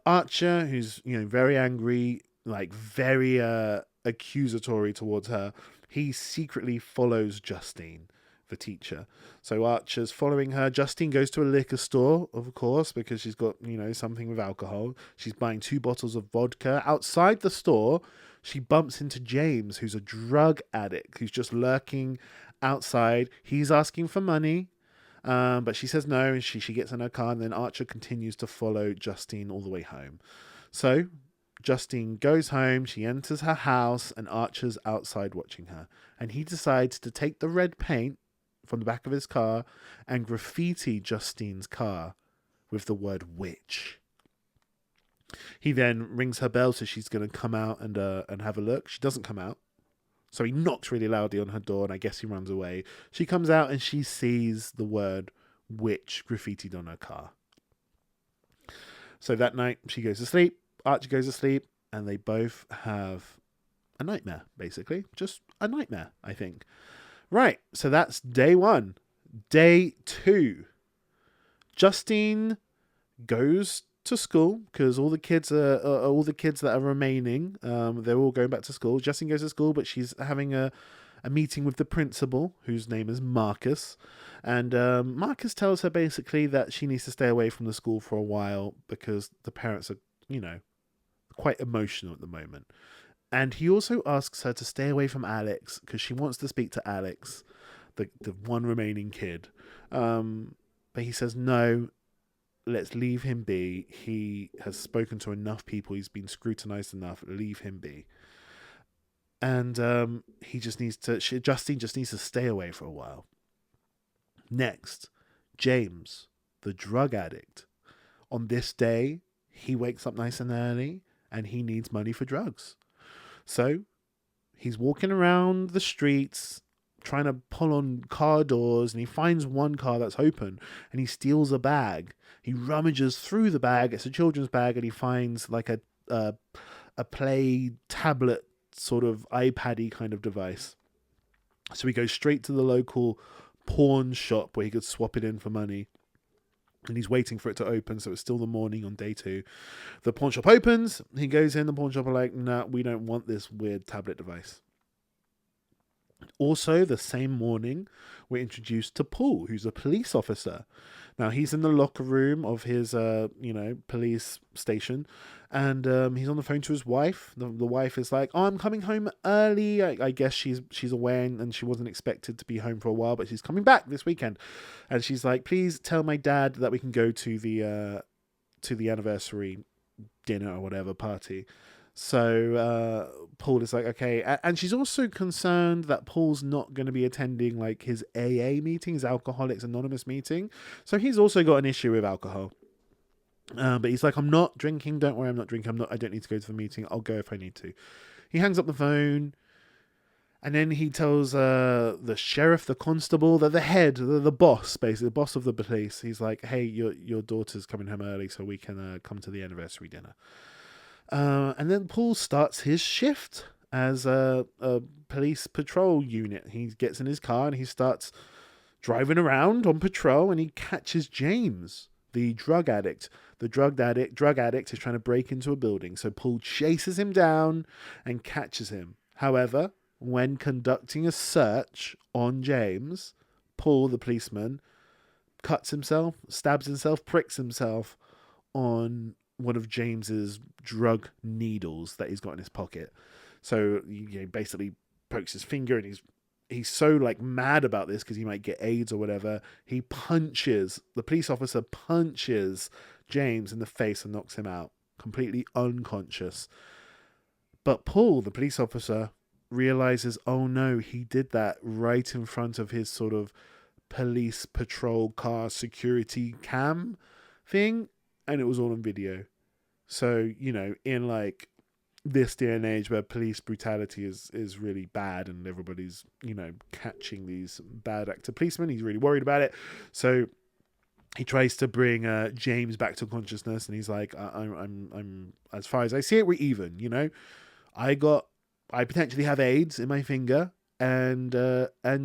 Archer, who's very angry, very accusatory towards her, he secretly follows Justine, the teacher. So Archer's following her. Justine goes to a liquor store, of course, because she's got, something with alcohol. She's buying 2 bottles of vodka. Outside the store, she bumps into James, who's a drug addict, who's just lurking outside. He's asking for money, but she says no, and she gets in her car, and then Archer continues to follow Justine all the way home. So Justine goes home, she enters her house, and Archer's outside watching her. And he decides to take the red paint from the back of his car and graffiti Justine's car with the word witch. He then rings her bell, so she's going to come out and have a look. She doesn't come out, so he knocks really loudly on her door, and I guess he runs away. She comes out and she sees the word witch graffitied on her car. So that night she goes to sleep, Archie goes to sleep, and they both have a nightmare, basically. Just a nightmare, I think. Right, so that's day 1. Day 2. Justine goes to school because all the kids that are remaining, they're all going back to school. Justine goes to school, but she's having a meeting with the principal, whose name is Marcus. And Marcus tells her basically that she needs to stay away from the school for a while because the parents are, quite emotional at the moment. And he also asks her to stay away from Alex because she wants to speak to Alex, the one remaining kid. But he says, no, let's leave him be. He has spoken to enough people. He's been scrutinized enough. Leave him be. And Justine just needs to stay away for a while. Next, James, the drug addict. On this day, he wakes up nice and early and he needs money for drugs. So he's walking around the streets trying to pull on car doors, and he finds one car that's open, and he steals a bag. He rummages through the bag. It's a children's bag, and he finds like a play tablet sort of iPad-y kind of device. So he goes straight to the local pawn shop where he could swap it in for money. And he's waiting for it to open, so it's still the morning on day 2. The pawn shop opens. He goes in. The pawn shop are like, "Nah, we don't want this weird tablet device." Also, the same morning, we're introduced to Paul, who's a police officer. Now, he's in the locker room of his, police station, and he's on the phone to his wife. The wife is like, "Oh, I'm coming home early." I guess she's away, and she wasn't expected to be home for a while, but she's coming back this weekend. And she's like, "Please tell my dad that we can go to the anniversary dinner or whatever party." So Paul is like, okay. And she's also concerned that Paul's not going to be attending like his AA meeting, his Alcoholics Anonymous meeting. So he's also got an issue with alcohol. But he's like, "I'm not drinking. Don't worry, I'm not drinking. I don't need to go to the meeting. I'll go if I need to." He hangs up the phone. And then he tells the sheriff, the constable, the head, the boss, basically, the boss of the police. He's like, "Hey, your daughter's coming home early so we can come to the anniversary dinner." And then Paul starts his shift as a police patrol unit. He gets in his car and he starts driving around on patrol, and he catches James, the drug addict. The drug addict is trying to break into a building. So Paul chases him down and catches him. However, when conducting a search on James, Paul, the policeman, cuts himself, stabs himself, pricks himself on one of James's drug needles that he's got in his pocket. So he basically pokes his finger, and he's so like mad about this because he might get AIDS or whatever. The police officer punches James in the face and knocks him out, completely unconscious. But Paul, the police officer, realizes, oh no, he did that right in front of his sort of police patrol car security cam thing, and it was all on video. So, in like this day and age where police brutality is really bad and everybody's, catching these bad actor policemen, he's really worried about it. So he tries to bring James back to consciousness, and he's like, I'm as far as I see it, we're even, I potentially have AIDS in my finger, and I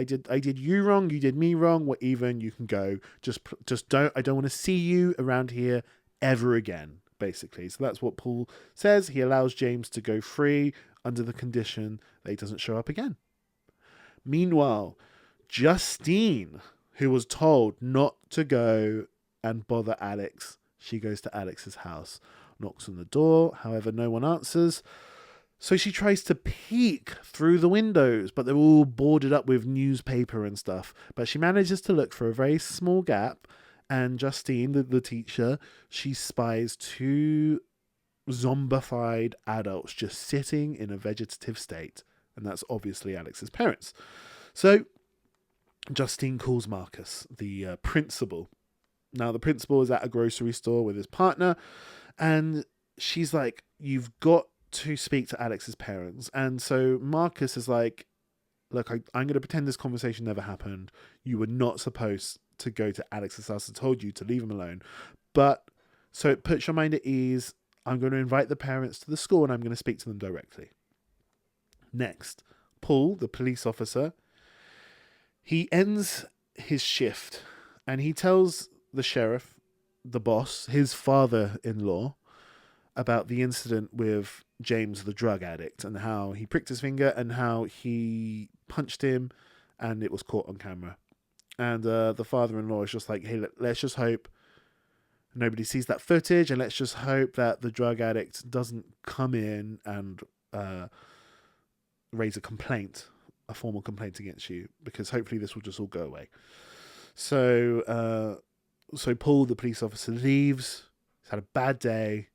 did you wrong, you did me wrong, we're even, you can go. I don't want to see you around here ever again, basically. So that's what Paul says. He allows James to go free under the condition that he doesn't show up again. Meanwhile, Justine, who was told not to go and bother Alex, she goes to Alex's house, knocks on the door. However, no one answers. So she tries to peek through the windows, but they're all boarded up with newspaper and stuff. But she manages to look for a very small gap, and Justine, the teacher, she spies 2 zombified adults just sitting in a vegetative state. And that's obviously Alex's parents. So Justine calls Marcus, the principal. Now, the principal is at a grocery store with his partner, and she's like, "You've got to speak to Alex's parents." And so Marcus is like, "Look, I'm going to pretend this conversation never happened. You were not supposed to go to Alex's house. I told you to leave him alone. But so it puts your mind at ease. I'm going to invite the parents to the school, and I'm going to speak to them directly." Next, Paul, the police officer, he ends his shift, and he tells the sheriff, the boss, his father-in-law, about the incident with James, the drug addict, and how he pricked his finger and how he punched him, and it was caught on camera. And the father-in-law is just like, "Hey, let's just hope nobody sees that footage, and let's just hope that the drug addict doesn't come in and raise a formal complaint against you, because hopefully this will just all go away." So Paul, the police officer, leaves. He's had a bad day,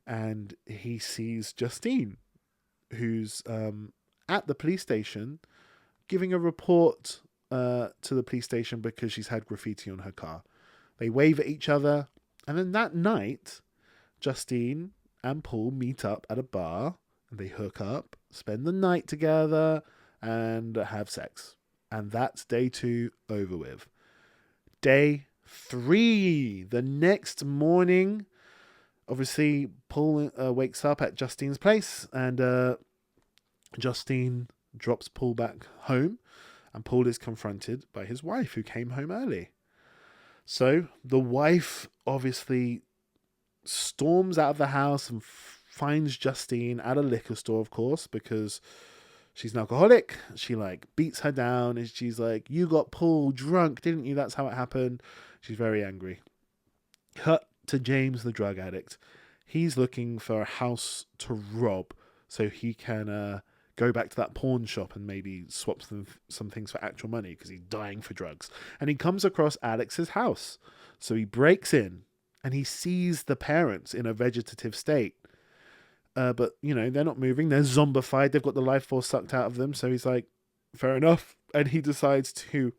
and he sees Justine, who's at the police station, giving a report to the police station because she's had graffiti on her car. They wave at each other, and then that night, Justine and Paul meet up at a bar, and they hook up, spend the night together, and have sex. And that's day 2 over with. Day 3, the next morning, obviously Paul wakes up at Justine's place, and Justine drops Paul back home, and Paul is confronted by his wife, who came home early. So the wife obviously storms out of the house and finds Justine at a liquor store, of course, because she's an alcoholic. She beats her down, and she's like, "You got Paul drunk, didn't you? That's how it happened." She's very angry. Cut to James, the drug addict. He's looking for a house to rob so he can go back to that pawn shop and maybe swap some things for actual money, because he's dying for drugs. And he comes across Alex's house. So he breaks in and he sees the parents in a vegetative state. But, they're not moving. They're zombified. They've got the life force sucked out of them. So he's like, fair enough. And he decides to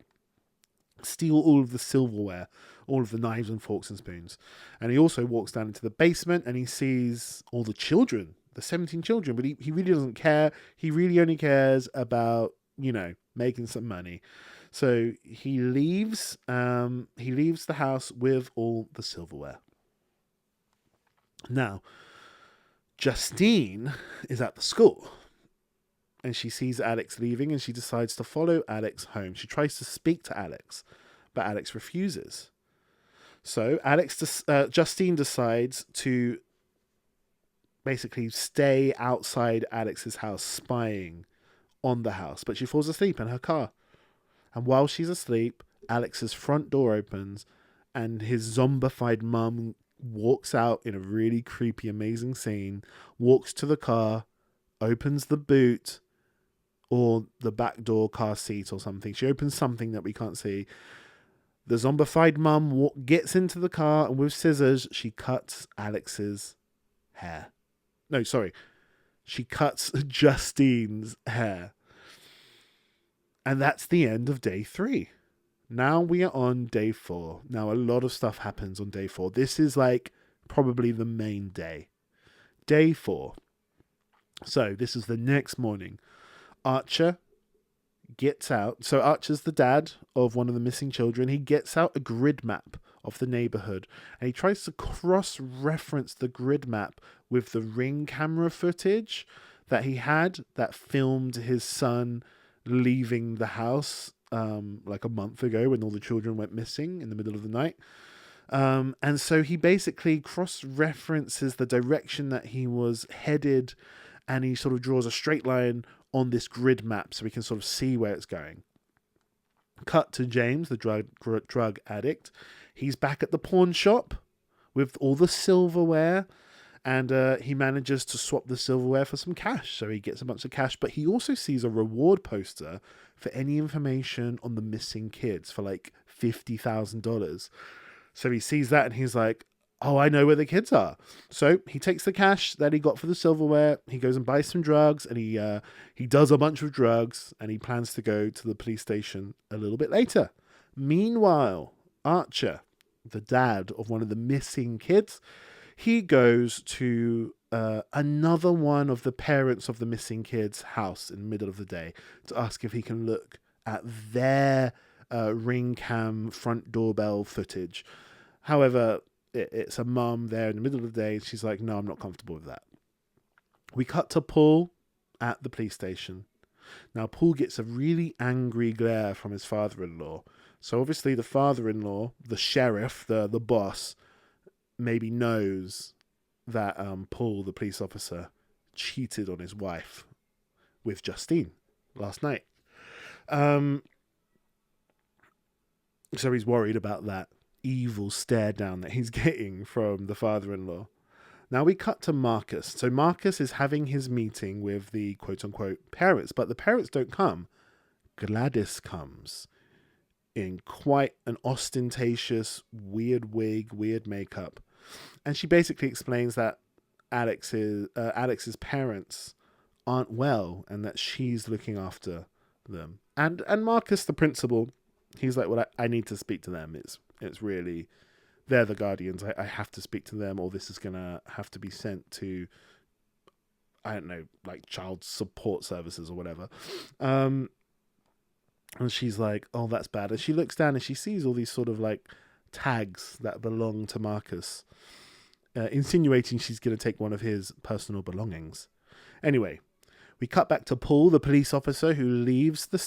steal all of the silverware, all of the knives and forks and spoons. And he also walks down into the basement and he sees all the children, the 17 children, but he really doesn't care. He really only cares about, making some money. So he leaves the house with all the silverware. Now, Justine is at the school and she sees Alex leaving and she decides to follow Alex home. She tries to speak to Alex, but Alex refuses. So Justine decides to basically stay outside Alex's house, spying on the house, but she falls asleep in her car. And while she's asleep, Alex's front door opens and his zombified mum walks out in a really creepy, amazing scene, walks to the car, opens the boot or the back door car seat or something. She opens something that we can't see. The zombified mum gets into the car and with scissors, she cuts Alex's hair. No, sorry. She cuts Justine's hair. And that's the end of day 3. Now we are on day 4. Now a lot of stuff happens on day 4. This is probably the main day. Day 4. So this is the next morning. Archer gets out. So Archer's the dad of one of the missing children. He gets out a grid map of the neighborhood and he tries to cross-reference the grid map with the Ring camera footage that he had that filmed his son leaving the house a month ago when all the children went missing in the middle of the night. And so he basically cross-references the direction that he was headed and he sort of draws a straight line on this grid map so we can sort of see where it's going. Cut to James, the drug addict. He's back at the pawn shop with all the silverware and he manages to swap the silverware for some cash. So he gets a bunch of cash, but he also sees a reward poster for any information on the missing kids for $50,000. So he sees that and he's like, oh, I know where the kids are. So he takes the cash that he got for the silverware. He goes and buys some drugs and he does a bunch of drugs and he plans to go to the police station a little bit later. Meanwhile, Archer, the dad of one of the missing kids, he goes to another one of the parents of the missing kids' house in the middle of the day to ask if he can look at their Ring cam front doorbell footage. However, it's a mum there in the middle of the day. She's like, no, I'm not comfortable with that. We cut to Paul at the police station. Now, Paul gets a really angry glare from his father-in-law. So obviously the father-in-law, the sheriff, the boss, maybe knows that Paul, the police officer, cheated on his wife with Justine last night. So he's worried about that evil stare down that he's getting from the father-in-law. Now we cut to Marcus. So Marcus is having his meeting with the quote-unquote parents, but the parents don't come. Gladys comes in quite an ostentatious, weird wig, weird makeup. And she basically explains that Alex's parents aren't well and that she's looking after them. And Marcus, the principal, he's like, well, I need to speak to them. It's really, they're the guardians. I have to speak to them or this is going to have to be sent to I don't know, like child support services or whatever. And she's like, oh, that's bad. And she looks down and she sees all these sort of like tags that belong to Marcus, insinuating she's going to take one of his personal belongings. Anyway, we cut back to Paul, the police officer who leaves the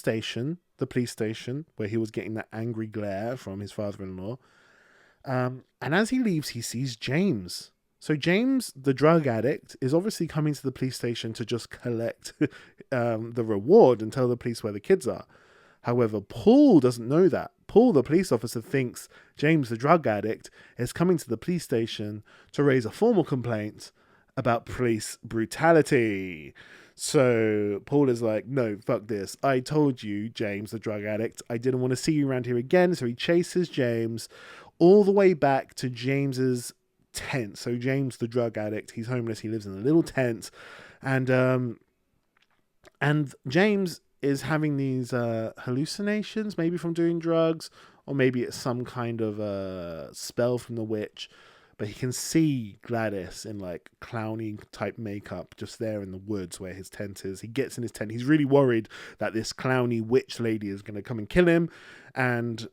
police station, where he was getting that angry glare from his father-in-law. And as he leaves, he sees James. So James, the drug addict, is obviously coming to the police station to just collect the reward and tell the police where the kids are. However, Paul doesn't know that. Paul, the police officer, thinks James, the drug addict, is coming to the police station to raise a formal complaint about police brutality. So Paul is like, no, fuck this. I told you, James, the drug addict, I didn't want to see you around here again. So he chases James all the way back to James's tent. So James, the drug addict, he's homeless. He lives in a little tent. And James is having these hallucinations, maybe from doing drugs, or maybe it's some kind of spell from the witch. But he can see Gladys in like clowny type makeup just there in the woods where his tent is. He gets in his tent. He's really worried that this clowny witch lady is going to come and kill him. And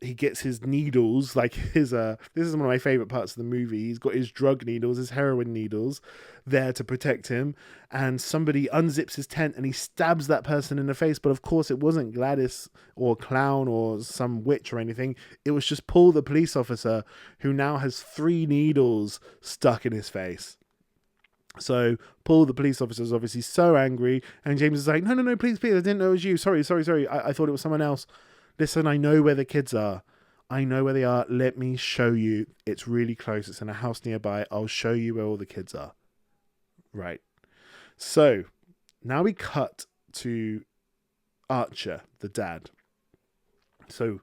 he gets his needles, like his this is one of my favorite parts of the movie. He's got his drug needles, his heroin needles there to protect him, and somebody unzips his tent and he stabs that person in the face. But of course it wasn't Gladys or clown or some witch or anything. It was just Paul, the police officer, who now has 3 needles stuck in his face. So Paul, the police officer, is obviously so angry, and James is like, no, please, I didn't know it was you. Sorry. I thought it was someone else. Listen, I know where the kids are. I know where they are. Let me show you. It's really close. It's in a house nearby. I'll show you where all the kids are. Right. So now we cut to Archer, the dad. So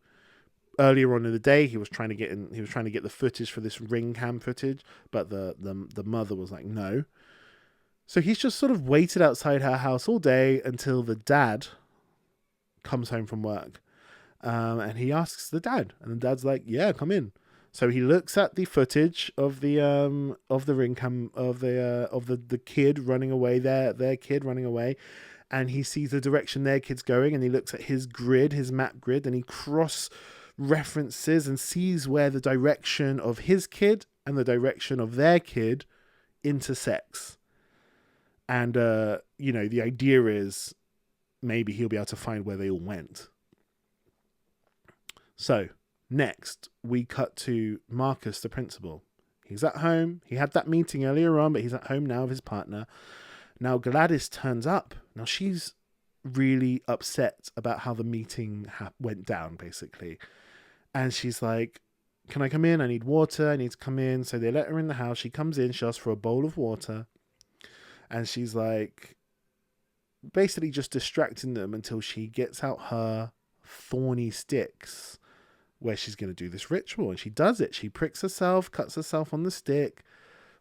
earlier on in the day, he was trying to get the footage for this ring cam footage, but the mother was like, no. So he's just sort of waited outside her house all day until the dad comes home from work. And he asks the dad, and the dad's like, yeah, come in. So he looks at the footage of the ring cam of the kid running away, their kid running away, and he sees the direction their kid's going, and he looks at his grid, his map grid, and he cross references and sees where the direction of his kid and the direction of their kid intersects. And the idea is maybe he'll be able to find where they all went. So, next, we cut to Marcus, the principal. He's at home. He had that meeting earlier on, but he's at home now with his partner. Now, Gladys turns up. Now, she's really upset about how the meeting went down, basically. And she's like, can I come in? I need water. I need to come in. So they let her in the house. She comes in. She asks for a bowl of water. And she's like, basically just distracting them until she gets out her thorny sticks, where she's going to do this ritual. And she does it. She pricks herself, cuts herself on the stick,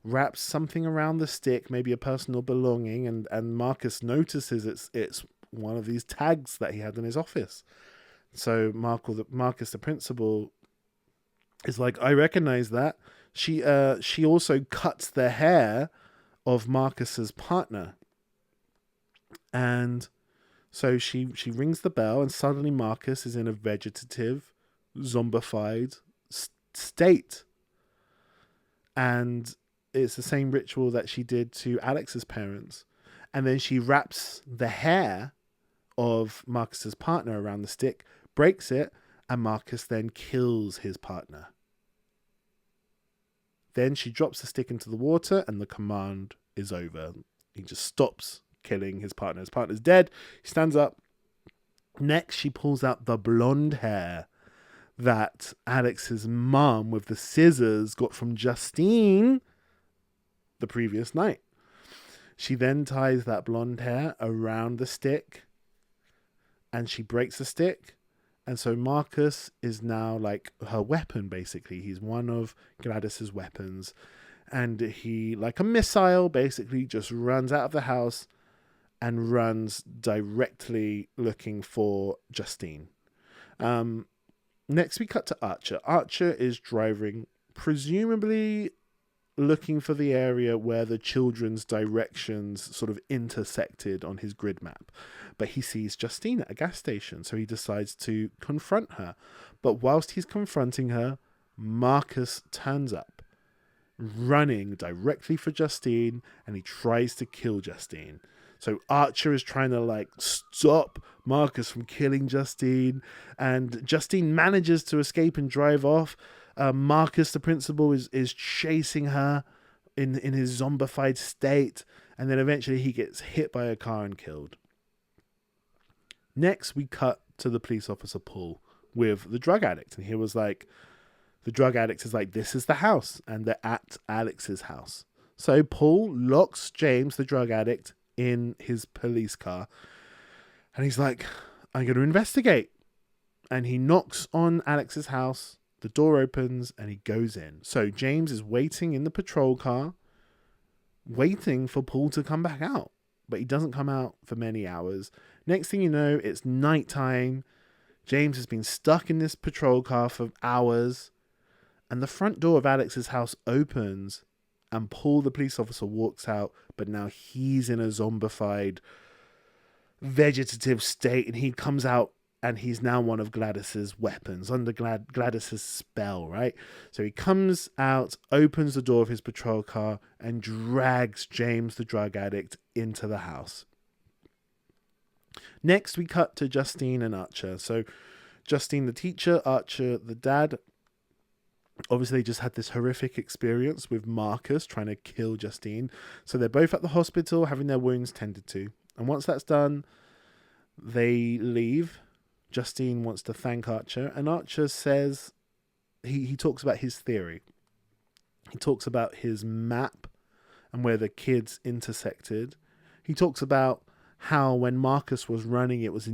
wraps something around the stick, maybe a personal belonging, and Marcus notices it's one of these tags that he had in his office. So Marcus, the principal, is like, I recognize that. She also cuts the hair of Marcus's partner. And so she rings the bell, and suddenly Marcus is in a vegetative, zombified state. And it's the same ritual that she did to Alex's parents. And then she wraps the hair of Marcus's partner around the stick, breaks it, and Marcus then kills his partner. Then she drops the stick into the water, and the command is over. He just stops killing his partner. His partner's dead. He stands up. Next, she pulls out the blonde hair that Alex's mum with the scissors got from Justine the previous night. She then ties that blonde hair around the stick, and she breaks the stick. And so Marcus is now like her weapon, basically. He's one of Gladys's weapons. And he, like a missile, basically just runs out of the house and runs directly looking for Justine. Next, we cut to Archer. Archer is driving presumably looking for the area where the children's directions sort of intersected on his grid map. But he sees Justine at a gas station, so he decides to confront her. But whilst he's confronting her, Marcus turns up, running directly for Justine, and he tries to kill Justine. So Archer is trying to like stop Marcus from killing Justine, and Justine manages to escape and drive off. Marcus, the principal, is chasing her in his zombified state, and then eventually he gets hit by a car and killed. Next, we cut to the police officer Paul with the drug addict, and he was like, the drug addict is like, this is the house, and they're at Alex's house. So Paul locks James, the drug addict, in his police car, and he's like, I'm going to investigate. And he knocks on Alex's house, the door opens, and he goes in. So James is waiting in the patrol car, waiting for Paul to come back out, but he doesn't come out for many hours. Next thing you know, it's nighttime. James has been stuck in this patrol car for hours, and the front door of Alex's house opens, and Paul, the police officer, walks out, but now he's in a zombified, vegetative state, and he comes out, and he's now one of Gladys's weapons, under Gladys's spell, right? So he comes out, opens the door of his patrol car, and drags James, the drug addict, into the house. Next, we cut to Justine and Archer. So Justine, the teacher, Archer, the dad. Obviously, they just had this horrific experience with Marcus trying to kill Justine. So they're both at the hospital having their wounds tended to. And once that's done, they leave. Justine wants to thank Archer. And Archer says, he talks about his theory. He talks about his map and where the kids intersected. He talks about how when Marcus was running, it was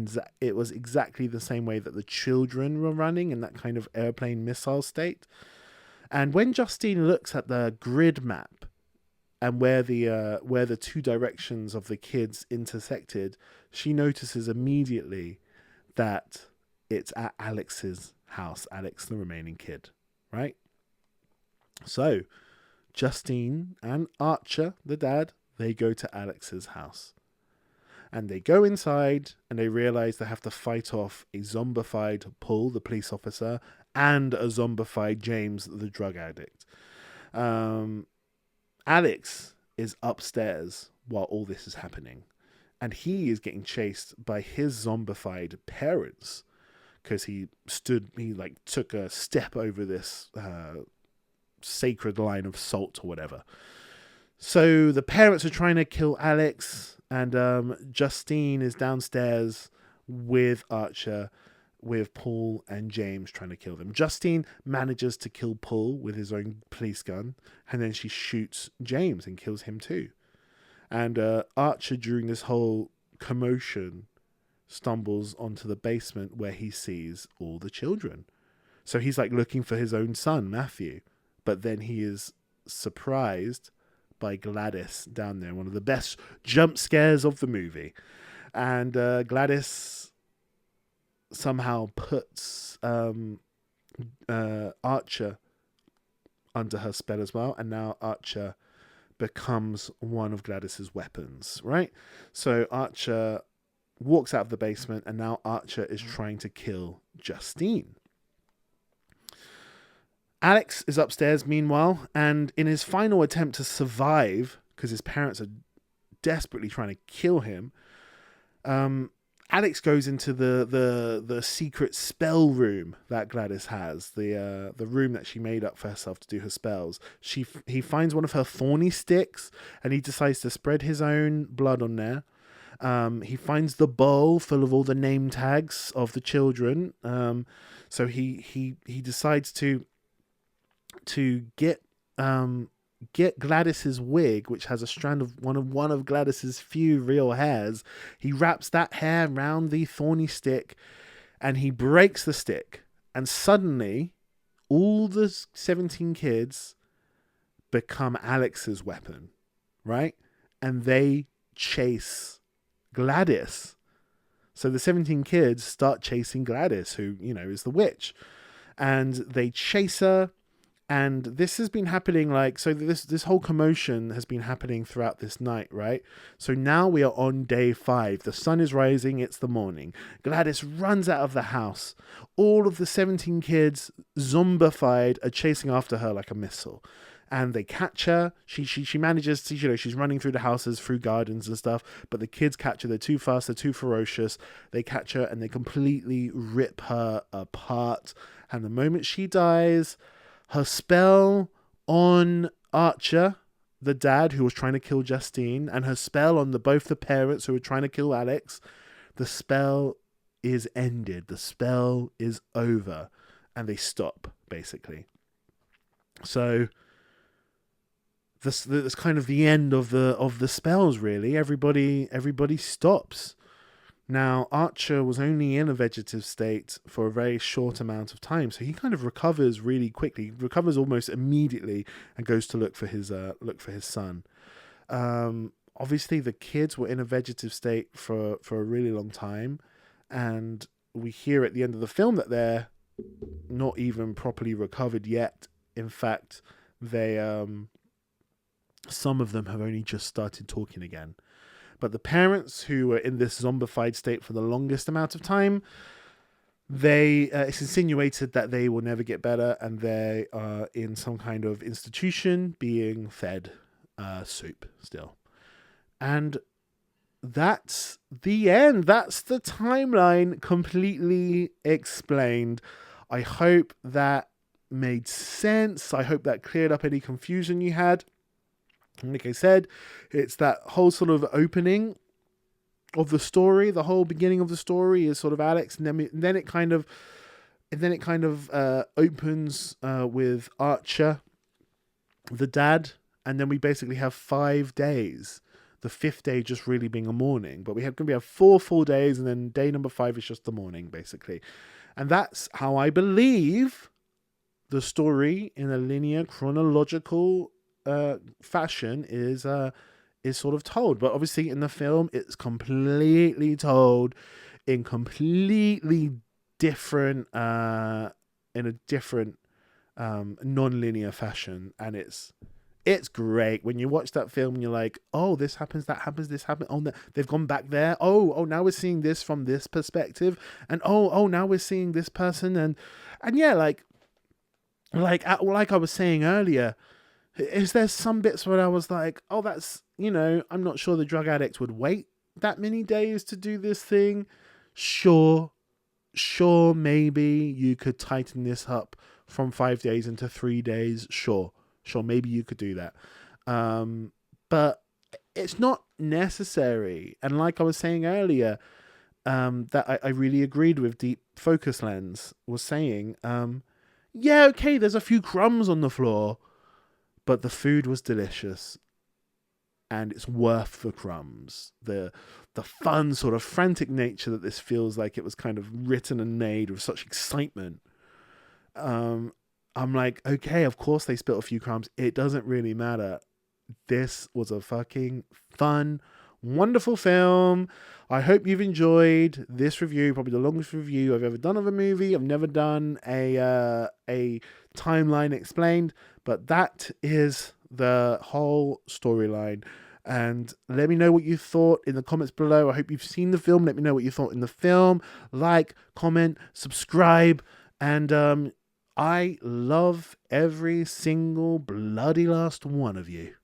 exactly the same way that the children were running, in that kind of airplane missile state. And when Justine looks at the grid map and where the two directions of the kids intersected, she notices immediately that it's at Alex's house, Alex, the remaining kid, right? So Justine and Archer, the dad, they go to Alex's house. And they go inside and they realize they have to fight off a zombified Paul, the police officer, and a zombified James, the drug addict. Alex is upstairs while all this is happening. And he is getting chased by his zombified parents because he took a step over this sacred line of salt or whatever. So the parents are trying to kill Alex. And Justine is downstairs with Archer, with Paul and James trying to kill them. Justine manages to kill Paul with his own police gun, and then she shoots James and kills him too. And Archer, during this whole commotion, stumbles onto the basement where he sees all the children. So he's like looking for his own son, Matthew, but then he is surprised by Gladys down there, one of the best jump scares of the movie. And Gladys somehow puts Archer under her spell as well, and now Archer becomes one of Gladys's weapons, right? So Archer walks out of the basement, and now Archer is trying to kill Justine. Alex is upstairs, meanwhile, and in his final attempt to survive, because his parents are desperately trying to kill him, Alex goes into the secret spell room that Gladys has, the room that she made up for herself to do her spells. He finds one of her thorny sticks, and he decides to spread his own blood on there. He finds the bowl full of all the name tags of the children. So he decides to get Gladys's wig, which has a strand of one of Gladys's few real hairs. He wraps that hair around the thorny stick, and he breaks the stick. And suddenly, all the 17 kids become Alex's weapon, right? And they chase Gladys. So the 17 kids start chasing Gladys, who, is the witch. And they chase her. And this has been happening so this whole commotion has been happening throughout this night, right? So now we are on day 5. The sun is rising, it's the morning. Gladys runs out of the house. All of the 17 kids, zombified, are chasing after her like a missile. And they catch her. She manages to, she's running through the houses, through gardens and stuff, but the kids catch her. They're too fast, they're too ferocious. They catch her and they completely rip her apart. And the moment she dies, her spell on Archer, the dad who was trying to kill Justine, and her spell on both the parents who were trying to kill Alex, the spell is ended. The spell is over. And they stop, basically. So that's kind of the end of the spells, really. Everybody stops. Now, Archer was only in a vegetative state for a very short amount of time, so he kind of recovers really quickly. He recovers almost immediately and goes to look for his son. Obviously, the kids were in a vegetative state for a really long time, and we hear at the end of the film that they're not even properly recovered yet. In fact, they some of them have only just started talking again. But the parents, who were in this zombified state for the longest amount of time, it's insinuated that they will never get better, and they are in some kind of institution being fed soup still. And that's the end. That's the timeline completely explained. I hope that made sense. I hope that cleared up any confusion you had. Like I said, it's that whole sort of opening of the story. The whole beginning of the story is sort of Alex, and then it kind of opens with Archer, the dad, and then we basically have 5 days. The 5th day just really being a morning, but we have 4 full days, and then day number 5 is just the morning, basically. And that's how I believe the story, in a linear chronological fashion, is sort of told. But obviously in the film it's completely told in completely different in a different non-linear fashion, and it's great. When you watch that film and you're like, oh, this happens, that happens, this happened, oh, they've gone back there, oh, now we're seeing this from this perspective, and oh, now we're seeing this person, and yeah, like I was saying earlier, is there some bits where I was like, oh, that's, I'm not sure the drug addict would wait that many days to do this thing. Sure, maybe you could tighten this up from 5 days into 3 days. Sure, maybe you could do that. But it's not necessary. And like I was saying earlier, that I really agreed with Deep Focus Lens was saying, yeah, okay, there's a few crumbs on the floor, but the food was delicious, and it's worth the crumbs. The fun, sort of frantic nature that this feels like it was kind of written and made with such excitement. I'm like, okay, of course they spilt a few crumbs. It doesn't really matter. This was a fucking fun, wonderful film. I hope you've enjoyed this review, probably the longest review I've ever done of a movie. I've never done a timeline explained, but that is the whole storyline. And let me know what you thought in the comments below. I hope you've seen the film. Let me know what you thought in the film. Like, comment, subscribe, and I love every single bloody last one of you.